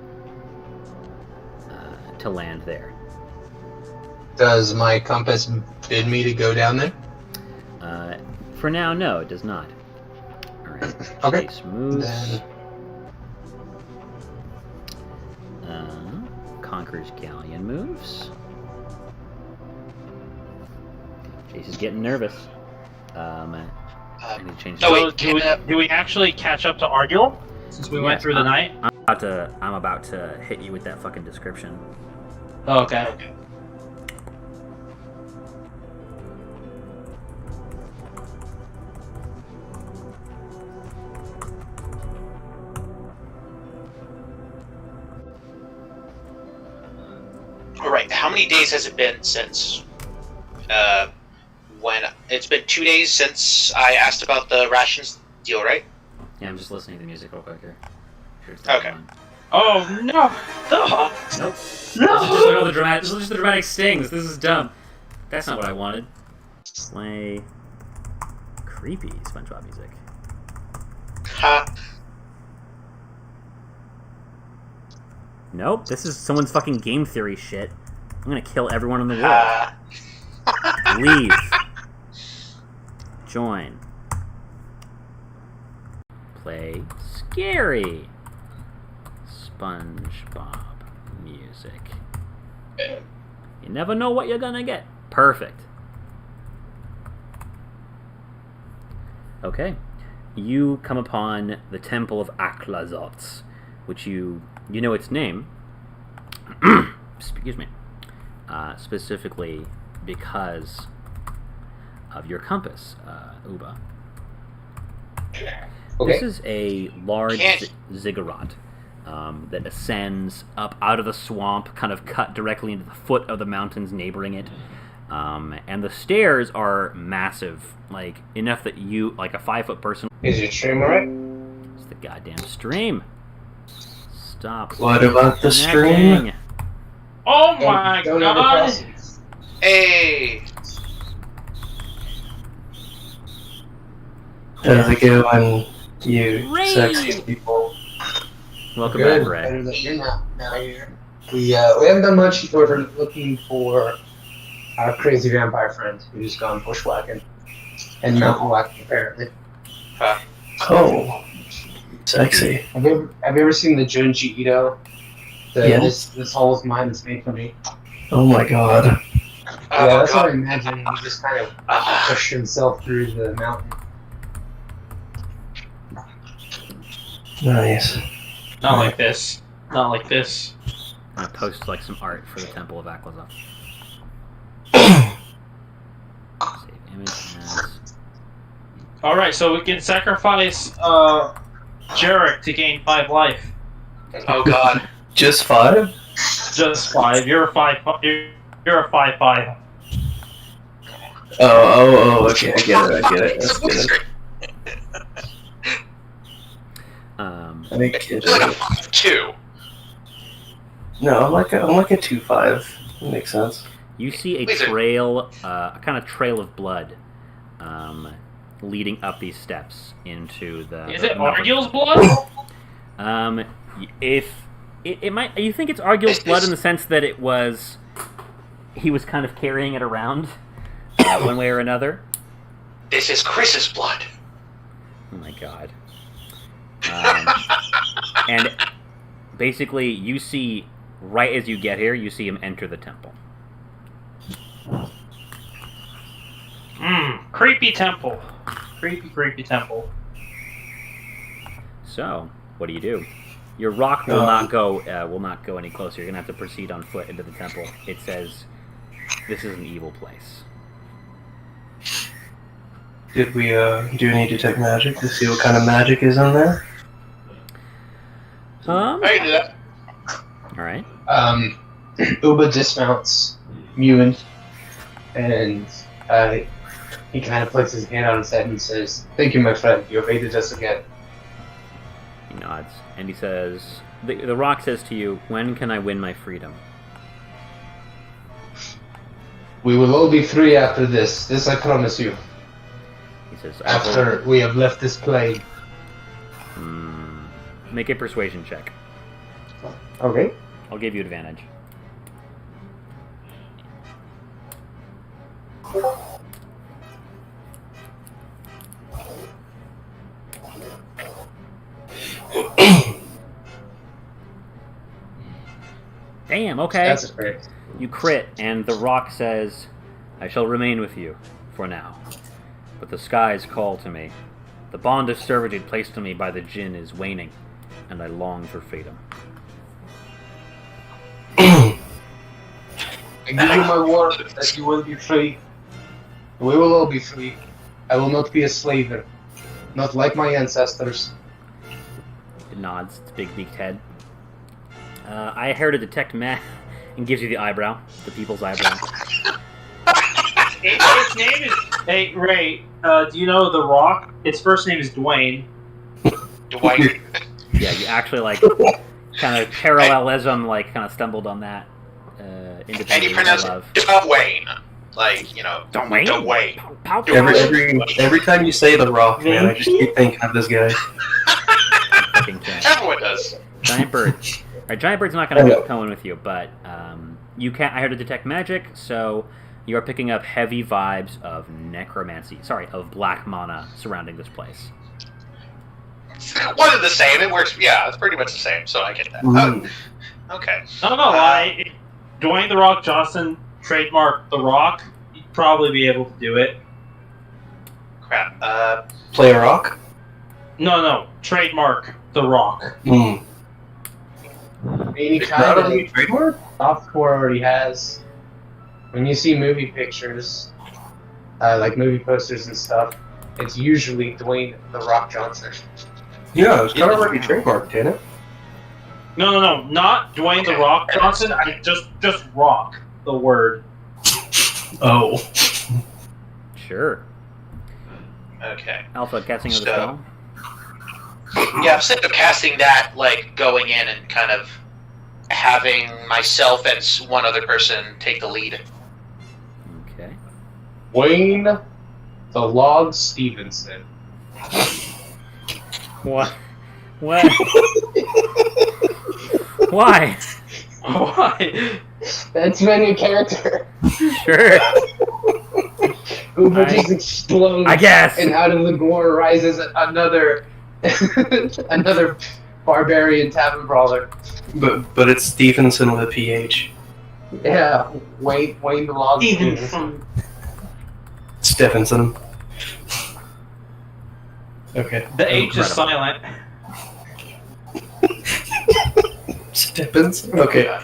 To land there. Does my compass bid me to go down there? For now, no, it does not. Alright, Okay. Chase moves. Conqueror's Galleon moves. Chase is getting nervous. I need to change. No, So wait, do we actually catch up to Arguel since we went through the night? I'm about to hit you with that fucking description. Oh, okay. All right. How many days has it been since? When it's been 2 days since I asked about the rations deal, right? Yeah, I'm just listening to the music real quick here. Sure it's Okay. on. Oh no! Nope. No! Just like all the dramatic, just the dramatic stings. This is dumb. That's not what I wanted. Play creepy SpongeBob music. Ha. Nope. This is someone's fucking game theory shit. I'm gonna kill everyone in the world. Ha. Leave. Join. Play scary SpongeBob music. You never know what you're gonna get. Perfect. Okay. You come upon the Temple of Aklazots, which you know its name. Excuse me. Specifically because of your compass, Uba. Okay. This is a large Can't- ziggurat that ascends up out of the swamp, kind of cut directly into the foot of the mountains neighboring it. And the stairs are massive, like enough that you, like a 5-foot person. Is your stream alright? It's the goddamn stream. Stop. What about the stream? Snagging. Oh my Don't ever god! cross it. Hey. How's it going, you Ray! sexy people? Welcome Good. back, Ray. Better that you're not now here. We haven't done much. We're looking for our crazy vampire friends who just gone bushwhacking and mountain whacking apparently. Oh, sexy. Have you ever seen the Junji Ito? Yes. This hole is mine. It's made for me. Oh my god. Yeah, Oh, that's what I God. imagine. He just kind of Ah. pushed himself through the mountain. Nice. Not like this. Not like this. I'm gonna post like some art for the Temple of Aklazot. Save image as. Alright, so we can sacrifice Jarek to gain 5 life. Oh God. Just 5? Just 5. You're a 5. You're a 5/5. Oh, okay, I get it. That's good. I think It's like a 5-2. no, I'm like a 2-5. That makes sense. You see a Laser. trail, a kind of trail of blood, leading up these steps into the. Is the it mountain. Arguel's blood? If it might, you think it's Arguel's blood in the sense that he was kind of carrying it around, one way or another. This is Chris's blood. Oh my god. And basically, you see, right as you get here, you see him enter the temple. Creepy temple. Creepy temple. So, what do you do? Your rock will not go any closer. You're gonna have to proceed on foot into the temple. It says this is an evil place. Did we do any detect magic to see what kind of magic is in there? I can do that. All right. Uba dismounts Ewan, and he kind of puts his hand on his head and says, "Thank you, my friend. You have aided us again." He nods, and he says, the rock says to you, "When can I win my freedom?" We will all be free after this. This I promise you. He says, After we have left this plane. Make a persuasion check. Okay. I'll give you advantage. Damn, okay. That's a crit. You crit, and the rock says, "I shall remain with you, for now. But the skies call to me. The bond of servitude placed on me by the Jinn is waning, and I long for freedom." I give you my word that you will be free. We will all be free. I will not be a slaver. Not like my ancestors. It nods, its big beaked head. I heard to detect Matt, and gives you the eyebrow, the people's eyebrow. Its name is... Hey, Ray, do you know The Rock? Its first name is Dwayne. Dwight. Yeah, you actually, kind of parallelism, kind of stumbled on that. Independently. And you pronounce it Dwayne. Dwayne? Dwayne. Every time you say The Rock, man, I just keep thinking of this guy. Everyone does. Giant bird. Alright, giant bird's not going to come in with you, but you can't. I heard to detect magic, so you are picking up heavy vibes of necromancy. Sorry, of black mana surrounding this place. One and the same. It works. Yeah, it's pretty much the same. So I get that. Okay. I'm not gonna lie. Dwayne The Rock Johnson trademark The Rock. You'd probably be able to do it. Crap. Play a rock? No. Trademark The Rock. Any kind of trademark? Softcore already has. When you see movie pictures, like movie posters and stuff, it's usually Dwayne The Rock Johnson. Yeah, it's kind of already trademarked, ain't it? No, not Dwayne The Rock Johnson. I just Rock the word. Oh. Sure. Okay. Alpha, casting of the spell. Yeah, I'm sick of casting that, going in and kind of having myself and one other person take the lead. Okay. Wayne the Log Stevenson. What? What? Why? Why? That's my new character. Sure. Uber just explodes. I guess. And out of the gore rises another another barbarian tavern brawler. But it's Stevenson with a PH. Yeah, Wayne the Log Stevenson. Stephenson. Okay. The H is silent. Stephenson? Okay.